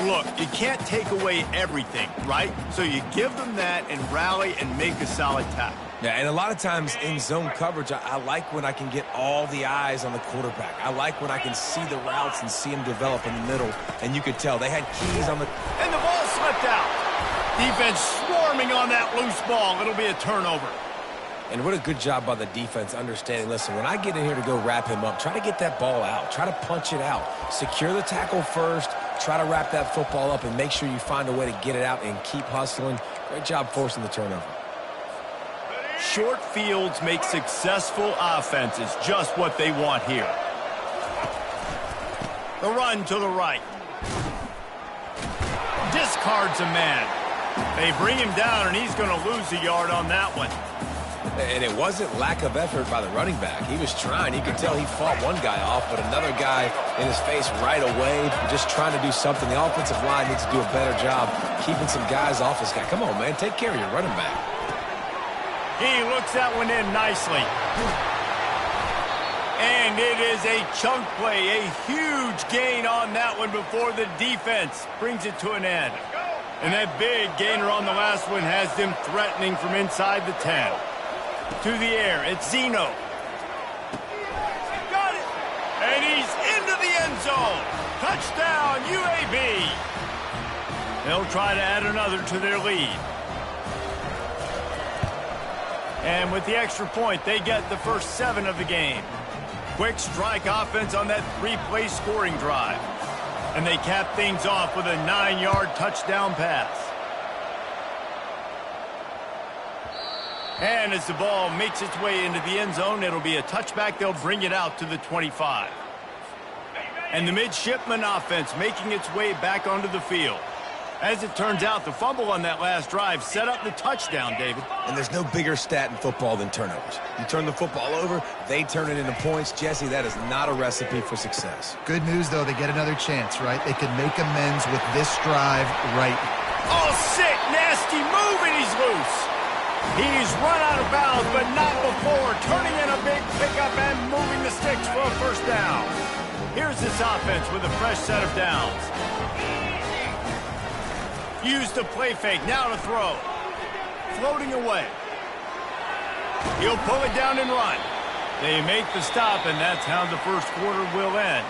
S1: Look, you can't take away everything, right? So you give them that and rally and make a solid tackle.
S2: Yeah, and a lot of times in zone coverage, I like when I can get all the eyes on the quarterback. I like when I can see the routes and see them develop in the middle. And you could tell they had keys on the...
S1: And the ball slipped out. Defense swarming on that loose ball. It'll be a turnover.
S2: And what a good job by the defense understanding, listen, when I get in here to go wrap him up, try to get that ball out. Try to punch it out. Secure the tackle first. Try to wrap that football up and make sure you find a way to get it out and keep hustling. Great job forcing the turnover.
S1: Short fields make successful offenses just what they want here. The run to the right. Discards a man. They bring him down, and he's going to lose a yard on that one.
S2: And it wasn't lack of effort by the running back. He was trying. You could tell he fought one guy off, but another guy in his face right away, just trying to do something. The offensive line needs to do a better job keeping some guys off this guy. Come on, man. Take care of your running back.
S1: He looks that one in nicely. And it is a chunk play, a huge gain on that one before the defense brings it to an end. And that big gainer on the last one has them threatening from inside the 10. To the air, it's Zeno. Got it! And he's into the end zone. Touchdown, UAB. They'll try to add another to their lead. And with the extra point, they get the first 7 of the game. Quick strike offense on that 3-play scoring drive. And they cap things off with a 9-yard touchdown pass. And as the ball makes its way into the end zone, it'll be a touchback. They'll bring it out to the 25. And the midshipman offense making its way back onto the field. As it turns out, the fumble on that last drive set up the touchdown, David.
S2: And there's no bigger stat in football than turnovers. You turn the football over, they turn it into points. Jesse, that is not a recipe for success.
S3: Good news, though. They get another chance, right? They can make amends with this drive right.
S1: Oh, sick, nasty move, and he's loose. He's run out of bounds, but not before. Turning in a big pickup and moving the sticks for a first down. Here's this offense with a fresh set of downs. Use the play fake, now to throw. Floating away. He'll pull it down and run. They make the stop, and that's how the first quarter will end.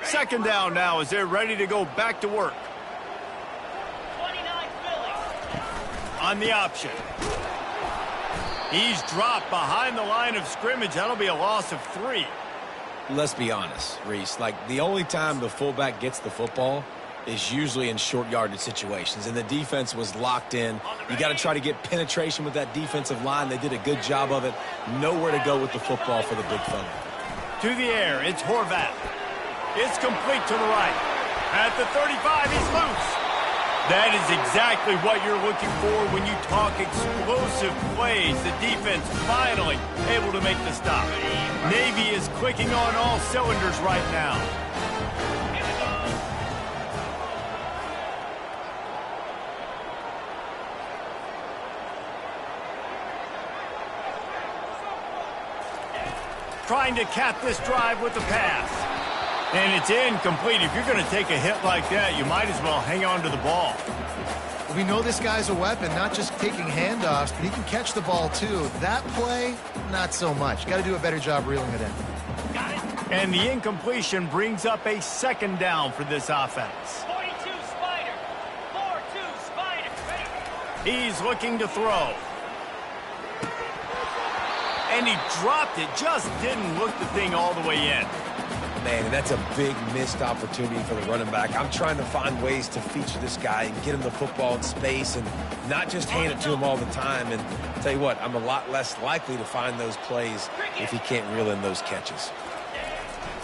S1: Second down now as they're ready to go back to work.
S4: 29 Phillies.
S1: On the option. He's dropped behind the line of scrimmage. That'll be a loss of 3.
S2: Let's be honest, Reese. Like, the only time the fullback gets the football is usually in short yardage situations, and the defense was locked in. You got to try to get penetration with that defensive line. They did a good job of it. Nowhere to go with the football for the big fella.
S1: To the air, it's Horvath. It's complete to the right. At the 35, he's loose. That is exactly what you're looking for when you talk explosive plays. The defense finally able to make the stop. Navy is clicking on all cylinders right now. trying to cap this drive with the pass. And it's incomplete. If you're going to take a hit like that, you might as well hang on to the ball.
S3: We know this guy's a weapon, not just taking handoffs, but he can catch the ball too. That play, not so much. Got to do a better job reeling it in.
S1: And the incompletion brings up a second down for this offense.
S4: 42 Spider. 4-2 Spider. Ready.
S1: He's looking to throw. And he dropped it, just didn't look the thing all the way in.
S2: Man, that's a big missed opportunity for the running back. I'm trying to find ways to feature this guy and get him the football in space and not just hand it to him all the time. And I'll tell you what, I'm a lot less likely to find those plays if he can't reel in those catches.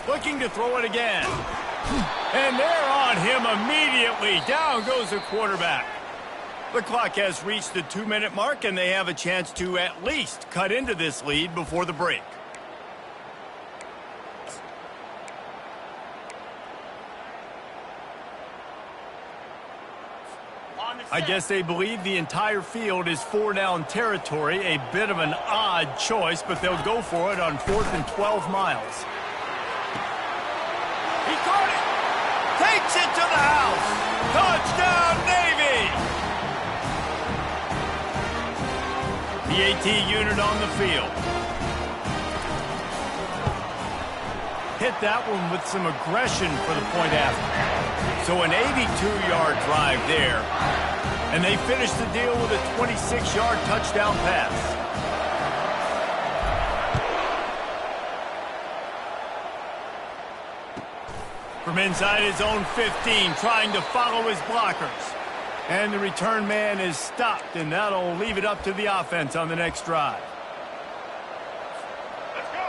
S1: Looking to throw it again. And they're on him immediately. Down goes the quarterback. The clock has reached the 2-minute mark, and they have a chance to at least cut into this lead before the break. I guess they believe the entire field is 4-down territory. A bit of an odd choice, but they'll go for it on 4th and 12 miles. He caught it! Takes it to the house! Touchdown, Navy! The AT unit on the field. Hit that one with some aggression for the point after. So an 82-yard drive there. And they finish the deal with a 26-yard touchdown pass. From inside his own 15, trying to follow his blockers. And the return man is stopped, and that'll leave it up to the offense on the next drive.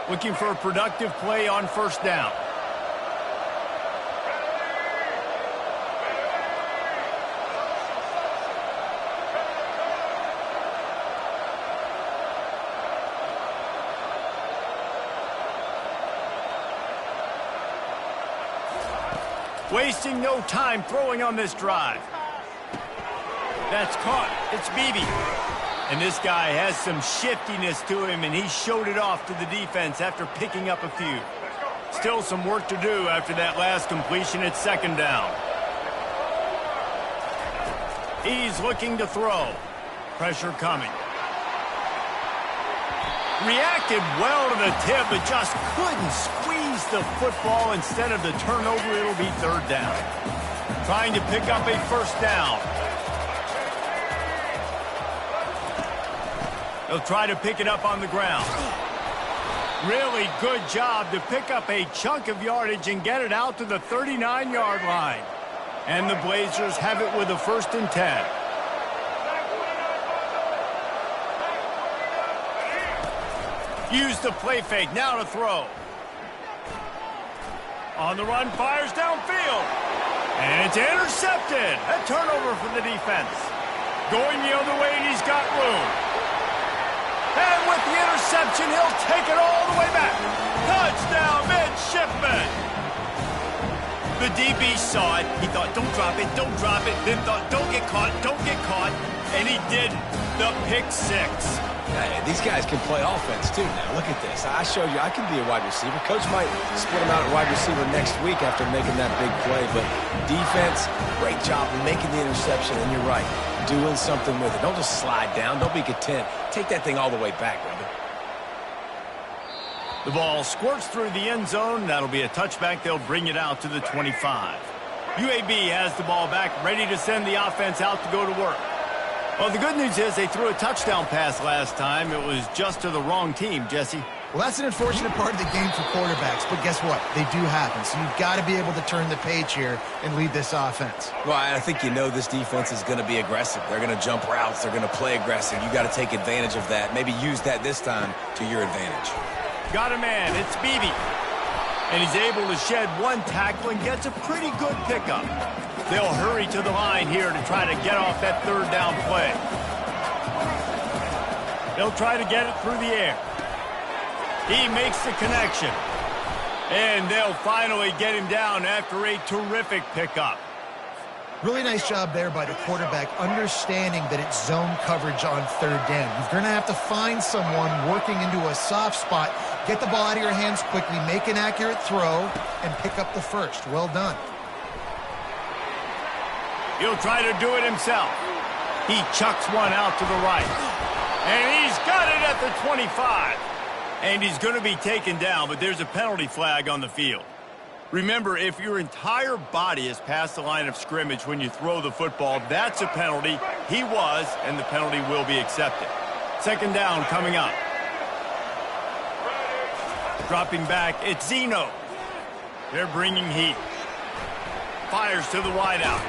S1: Looking for a productive play on first down. Wasting no time throwing on this drive. That's caught. It's Beebe. And this guy has some shiftiness to him, and he showed it off to the defense after picking up a few. Still some work to do after that last completion at second down. He's looking to throw. Pressure coming. Reacted well to the tip, but just couldn't squeeze the football. Instead of the turnover, it'll be third down. Trying to pick up a first down. They'll try to pick it up on the ground. Really good job to pick up a chunk of yardage and get it out to the 39-yard line. And the Blazers have it with a 1st and 10. Use the play fake, now to throw. On the run, fires downfield. And it's intercepted. A turnover for the defense. Going the other way, and he's got room. And with the interception, he'll take it all the way back. Touchdown, midshipman. The DB saw it. He thought, don't drop it, don't drop it. Then thought, don't get caught, don't get caught. And he didn't. The pick six.
S2: Hey, these guys can play offense, too, now. Look at this. I showed you I can be a wide receiver. Coach might split him out at wide receiver next week after making that big play. But defense, great job making the interception. And you're right, doing something with it. Don't just slide down. Don't be content. Take that thing all the way back, brother.
S1: The ball squirts through the end zone. That'll be a touchback. They'll bring it out to the 25. UAB has the ball back, ready to send the offense out to go to work. Well, the good news is they threw a touchdown pass last time. It was just to the wrong team, Jesse.
S3: Well, that's an unfortunate part of the game for quarterbacks, but guess what? They do happen, so you've got to be able to turn the page here and lead this offense.
S2: Well, I think you know this defense is going to be aggressive. They're going to jump routes. They're going to play aggressive. You got to take advantage of that. Maybe use that this time to your advantage.
S1: Got a man. It's Beebe. And he's able to shed one tackle and gets a pretty good pickup. They'll hurry to the line here to try to get off that third down play. They'll try to get it through the air. He makes the connection. And they'll finally get him down after a terrific pickup.
S3: Really nice job there by the quarterback, understanding that it's zone coverage on third down. You're going to have to find someone working into a soft spot Get the ball out of your hands quickly, make an accurate throw, and pick up the first. Well done.
S1: He'll try to do it himself. He chucks one out to the right. And he's got it at the 25. And he's going to be taken down, but there's a penalty flag on the field. Remember, if your entire body is past the line of scrimmage when you throw the football, that's a penalty. He was, and the penalty will be accepted. Second down coming up. Dropping back, it's Zeno. They're bringing heat. Fires to the wideout.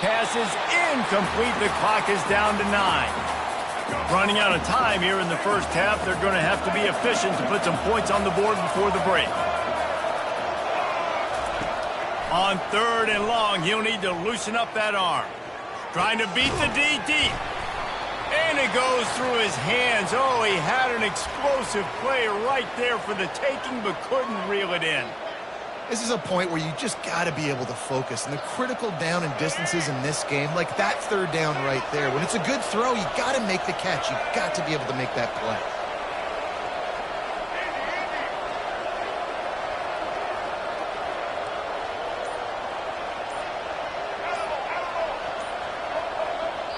S1: Pass is incomplete. The clock is down to 9. Running out of time here in the first half. They're going to have to be efficient to put some points on the board before the break. On third and long, he'll need to loosen up that arm. Trying to beat the D deep. And it goes through his hands. Oh, he had an explosive play right there for the taking, but couldn't reel it in.
S3: This is a point where you just got to be able to focus. And the critical down and distances in this game, like that third down right there, when it's a good throw, you got to make the catch. You got to be able to make that play.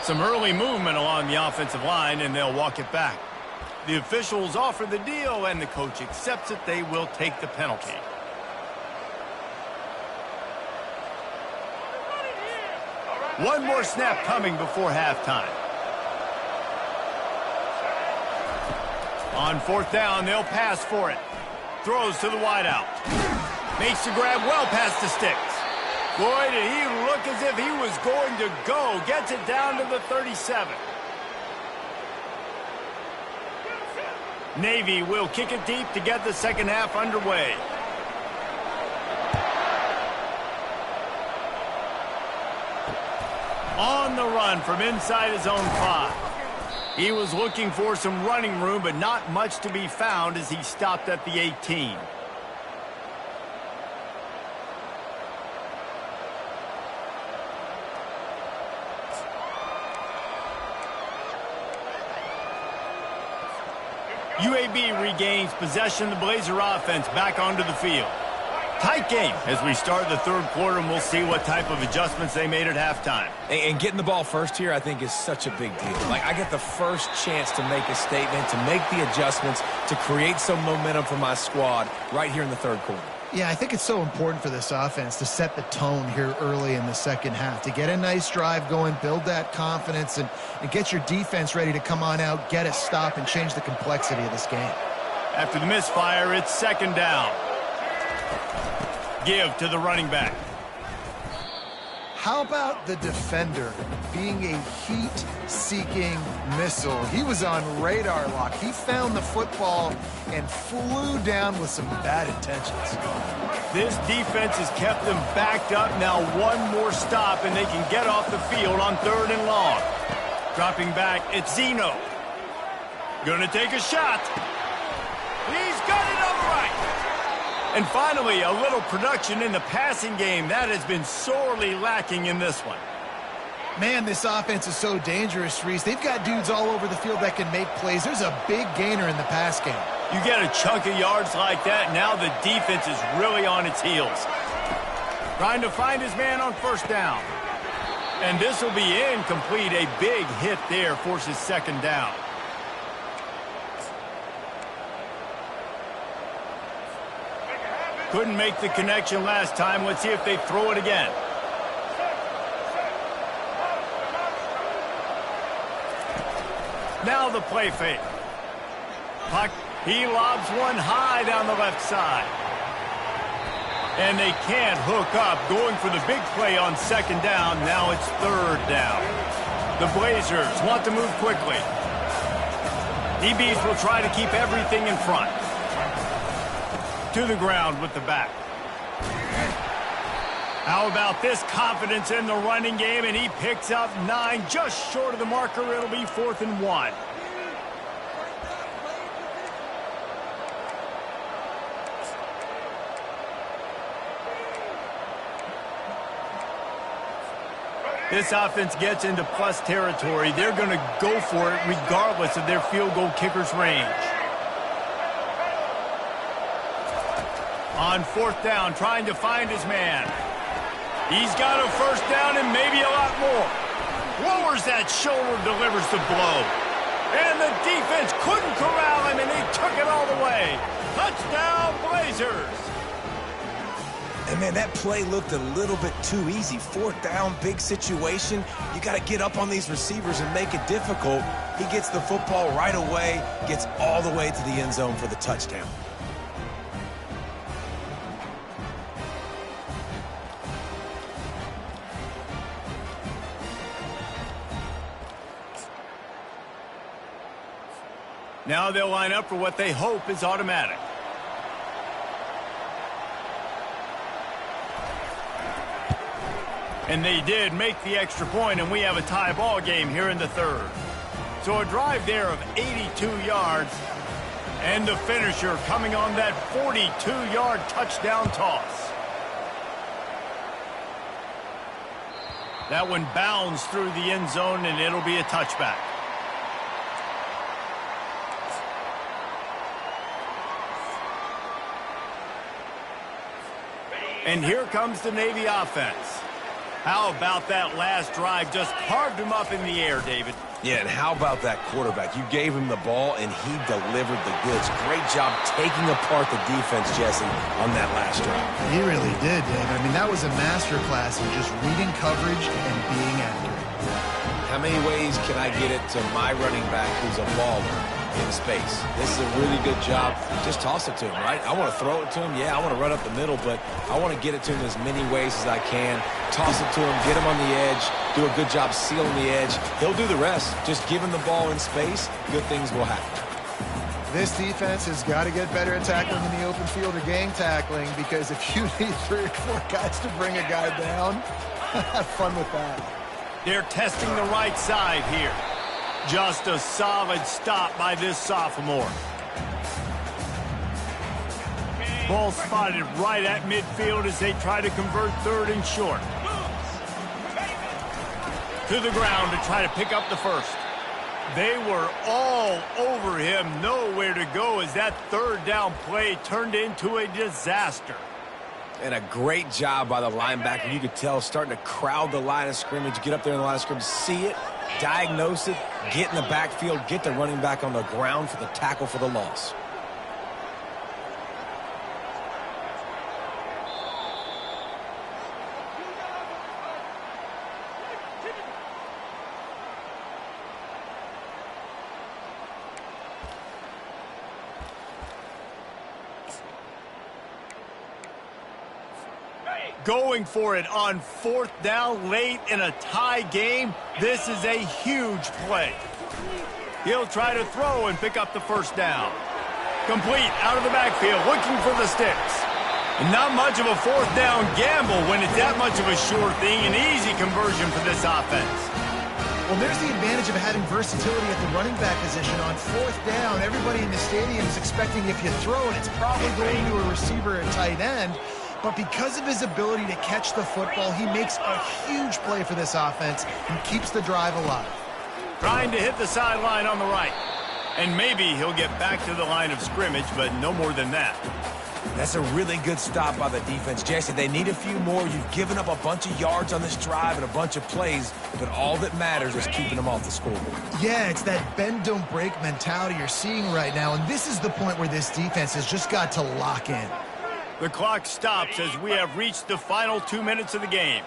S1: Some early movement along the offensive line, and they'll walk it back. The officials offer the deal, and the coach accepts it. They will take the penalty. One more snap coming before halftime. On fourth down, they'll pass for it. Throws to the wideout. Makes the grab well past the sticks. Boy, did he look as if he was going to go. Gets it down to the 37. Navy will kick it deep to get the second half underway. On the run from inside his own 5. He was looking for some running room, but not much to be found as he stopped at the 18. UAB regains possession of the Blazer offense back onto the field. Tight game as we start the third quarter, and we'll see what type of adjustments they made at halftime.
S2: And getting the ball first here, I think, is such a big deal. Like, I get the first chance to make a statement, to make the adjustments, to create some momentum for my squad right here in the third quarter.
S3: Yeah, I think it's so important for this offense to set the tone here early in the second half, to get a nice drive going, build that confidence, and get your defense ready to come on out, get a stop, and change the complexity of this game.
S1: After the misfire, it's second down. Give to the running back.
S3: How about the defender being a heat-seeking missile? He was on radar lock. He found the football and flew down with some bad intentions.
S1: This defense has kept them backed up. Now one more stop, and they can get off the field on third and long. Dropping back, it's Zeno. Gonna take a shot. He's got it on the right. And finally, a little production in the passing game. That has been sorely lacking in this one.
S3: Man, this offense is so dangerous, Reese. They've got dudes all over the field that can make plays. There's a big gainer in the pass game.
S1: You get a chunk of yards like that, now the defense is really on its heels. Trying to find his man on first down. And this will be incomplete. A big hit there forces second down. Couldn't make the connection last time. Let's see if they throw it again. Now the play fake. Puck, he lobs one high down the left side. And they can't hook up. Going for the big play on second down. Now it's third down. The Blazers want to move quickly. DBs will try to keep everything in front. To the ground with the back. How about this confidence in the running game? And he picks up 9, just short of the marker. It'll be 4th and 1. This offense gets into plus territory. They're going to go for it regardless of their field goal kicker's range. On fourth down, trying to find his man. He's got a first down and maybe a lot more. Lowers that shoulder, delivers the blow. And the defense couldn't corral him, and he took it all the way. Touchdown, Blazers.
S2: And, man, that play looked a little bit too easy. Fourth down, big situation. You got to get up on these receivers and make it difficult. He gets the football right away, gets all the way to the end zone for the touchdown.
S1: Now they'll line up for what they hope is automatic. And they did make the extra point, and we have a tie ball game here in the third. So a drive there of 82 yards, and the finisher coming on that 42-yard touchdown toss. That one bounds through the end zone, and it'll be a touchback. And here comes the Navy offense. How about that last drive? Just carved him up in the air, David.
S2: Yeah, and how about that quarterback? You gave him the ball, and he delivered the goods. Great job taking apart the defense, Jesse, on that last drive.
S3: He really did, Dave. I mean, that was a masterclass in just reading coverage and being accurate.
S2: How many ways can I get it to my running back who's a baller in space? This is a really good job. Just toss it to him, right? I want to throw it to him. Yeah, I want to run up the middle, but I want to get it to him as many ways as I can. Toss it to him, get him on the edge, do a good job sealing the edge. He'll do the rest. Just give him the ball in space, good things will happen.
S3: This defense has got to get better at tackling in the open field or gang tackling, because if you need 3 or 4 guys to bring a guy down, have fun with that.
S1: They're testing the right side here. Just a solid stop by this sophomore. Ball spotted right at midfield as they try to convert third and short. To the ground to try to pick up the first. They were all over him, nowhere to go as that third down play turned into a disaster.
S2: And a great job by the linebacker. You could tell starting to crowd the line of scrimmage, get up there in the line of scrimmage, see it, diagnose it, get in the backfield, get the running back on the ground for the tackle for the loss.
S1: Going for it on fourth down late in a tie game. This is a huge play. He'll try to throw and pick up the first down. Complete out of the backfield, looking for the sticks. Not much of a fourth down gamble when it's that much of a sure thing. An easy conversion for this offense.
S3: Well, there's the advantage of having versatility at the running back position. On fourth down, everybody in the stadium is expecting if you throw it, it's probably going to a receiver at tight end. But because of his ability to catch the football, he makes a huge play for this offense and keeps the drive alive.
S1: Trying to hit the sideline on the right. And maybe he'll get back to the line of scrimmage, but no more than that.
S2: That's a really good stop by the defense. Jesse, they need a few more. You've given up a bunch of yards on this drive and a bunch of plays, but all that matters is keeping them off the scoreboard.
S3: Yeah, it's that bend, don't break mentality you're seeing right now, and this is the point where this defense has just got to lock in.
S1: The clock stops as we have reached the final 2 minutes of the game.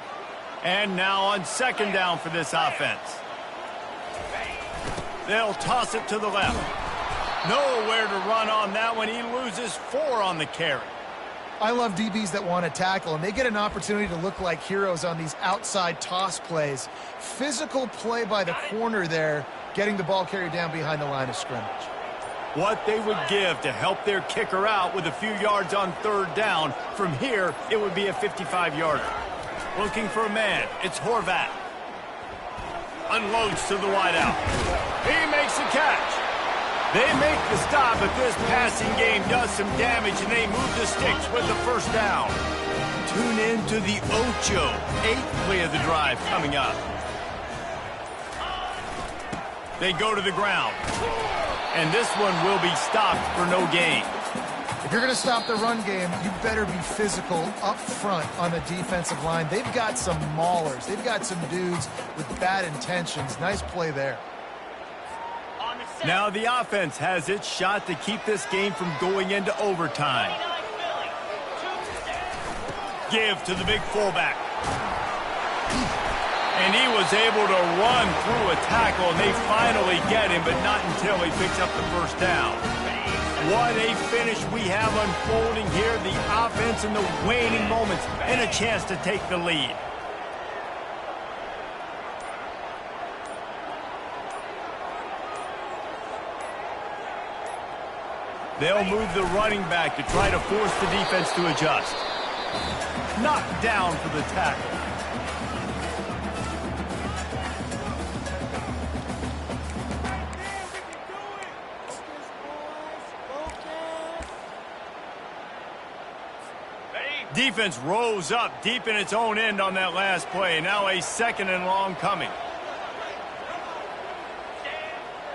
S1: And now on second down for this offense. They'll toss it to the left. Nowhere to run on that one. He loses 4 on the carry.
S3: I love DBs that want to tackle, and they get an opportunity to look like heroes on these outside toss plays. Physical play by the corner there, getting the ball carried down behind the line of scrimmage.
S1: What they would give to help their kicker out with a few yards on third down. From here, it would be a 55-yarder. Looking for a man. It's Horvat. Unloads to the wideout. He makes the catch. They make the stop, but this passing game does some damage, and they move the sticks with the first down. Tune in to the Ocho. 8th play of the drive coming up. They go to the ground. And this one will be stopped for no gain. If
S3: you're going to stop the run game, you better be physical up front on the defensive line. They've got some maulers. They've got some dudes with bad intentions. Nice play there.
S1: Now the offense has its shot to keep this game from going into overtime. Give to the big fullback. And he was able to run through a tackle, and they finally get him, but not until he picks up the first down. What a finish we have unfolding here. The offense in the waning moments and a chance to take the lead. They'll move the running back to try to force the defense to adjust. Knocked down for the tackle. Defense rose up deep in its own end on that last play. Now a 2nd and long coming.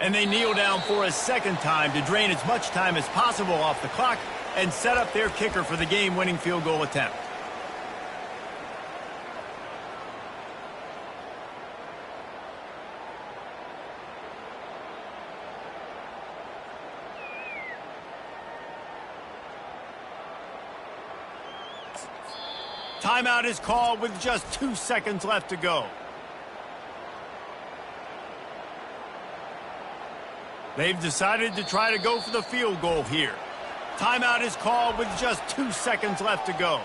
S1: And they kneel down for a second time to drain as much time as possible off the clock and set up their kicker for the game-winning field goal attempt. Timeout is called with just 2 seconds left to go. They've decided to try to go for the field goal here. Timeout is called with just 2 seconds left to go.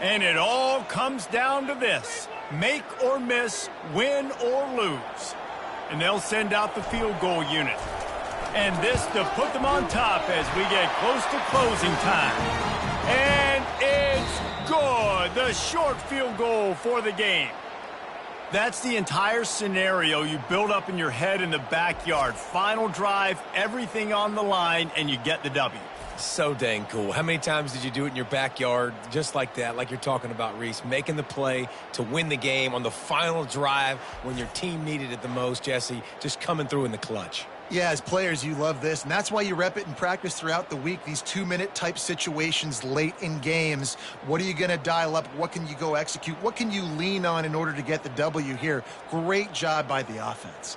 S1: And it all comes down to this: make or miss, win or lose. And they'll send out the field goal unit. And this to put them on top as we get close to closing time. And it's good. The short field goal for the game. That's the entire scenario you build up in your head in the backyard. Final drive, everything on the line, and you get the W.
S2: So dang cool. How many times did you do it in your backyard just like that, like you're talking about, Reese, making the play to win the game on the final drive when your team needed it the most, Jesse, just coming through in the clutch.
S3: Yeah, as players, you love this, and that's why you rep it in practice throughout the week, these 2-minute type situations late in games. What are you going to dial up? What can you go execute? What can you lean on in order to get the W here? Great job by the offense.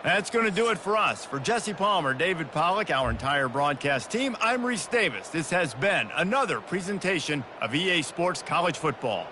S1: That's going to do it for us. For Jesse Palmer, David Pollack, our entire broadcast team, I'm Reese Davis. This has been another presentation of EA Sports College Football.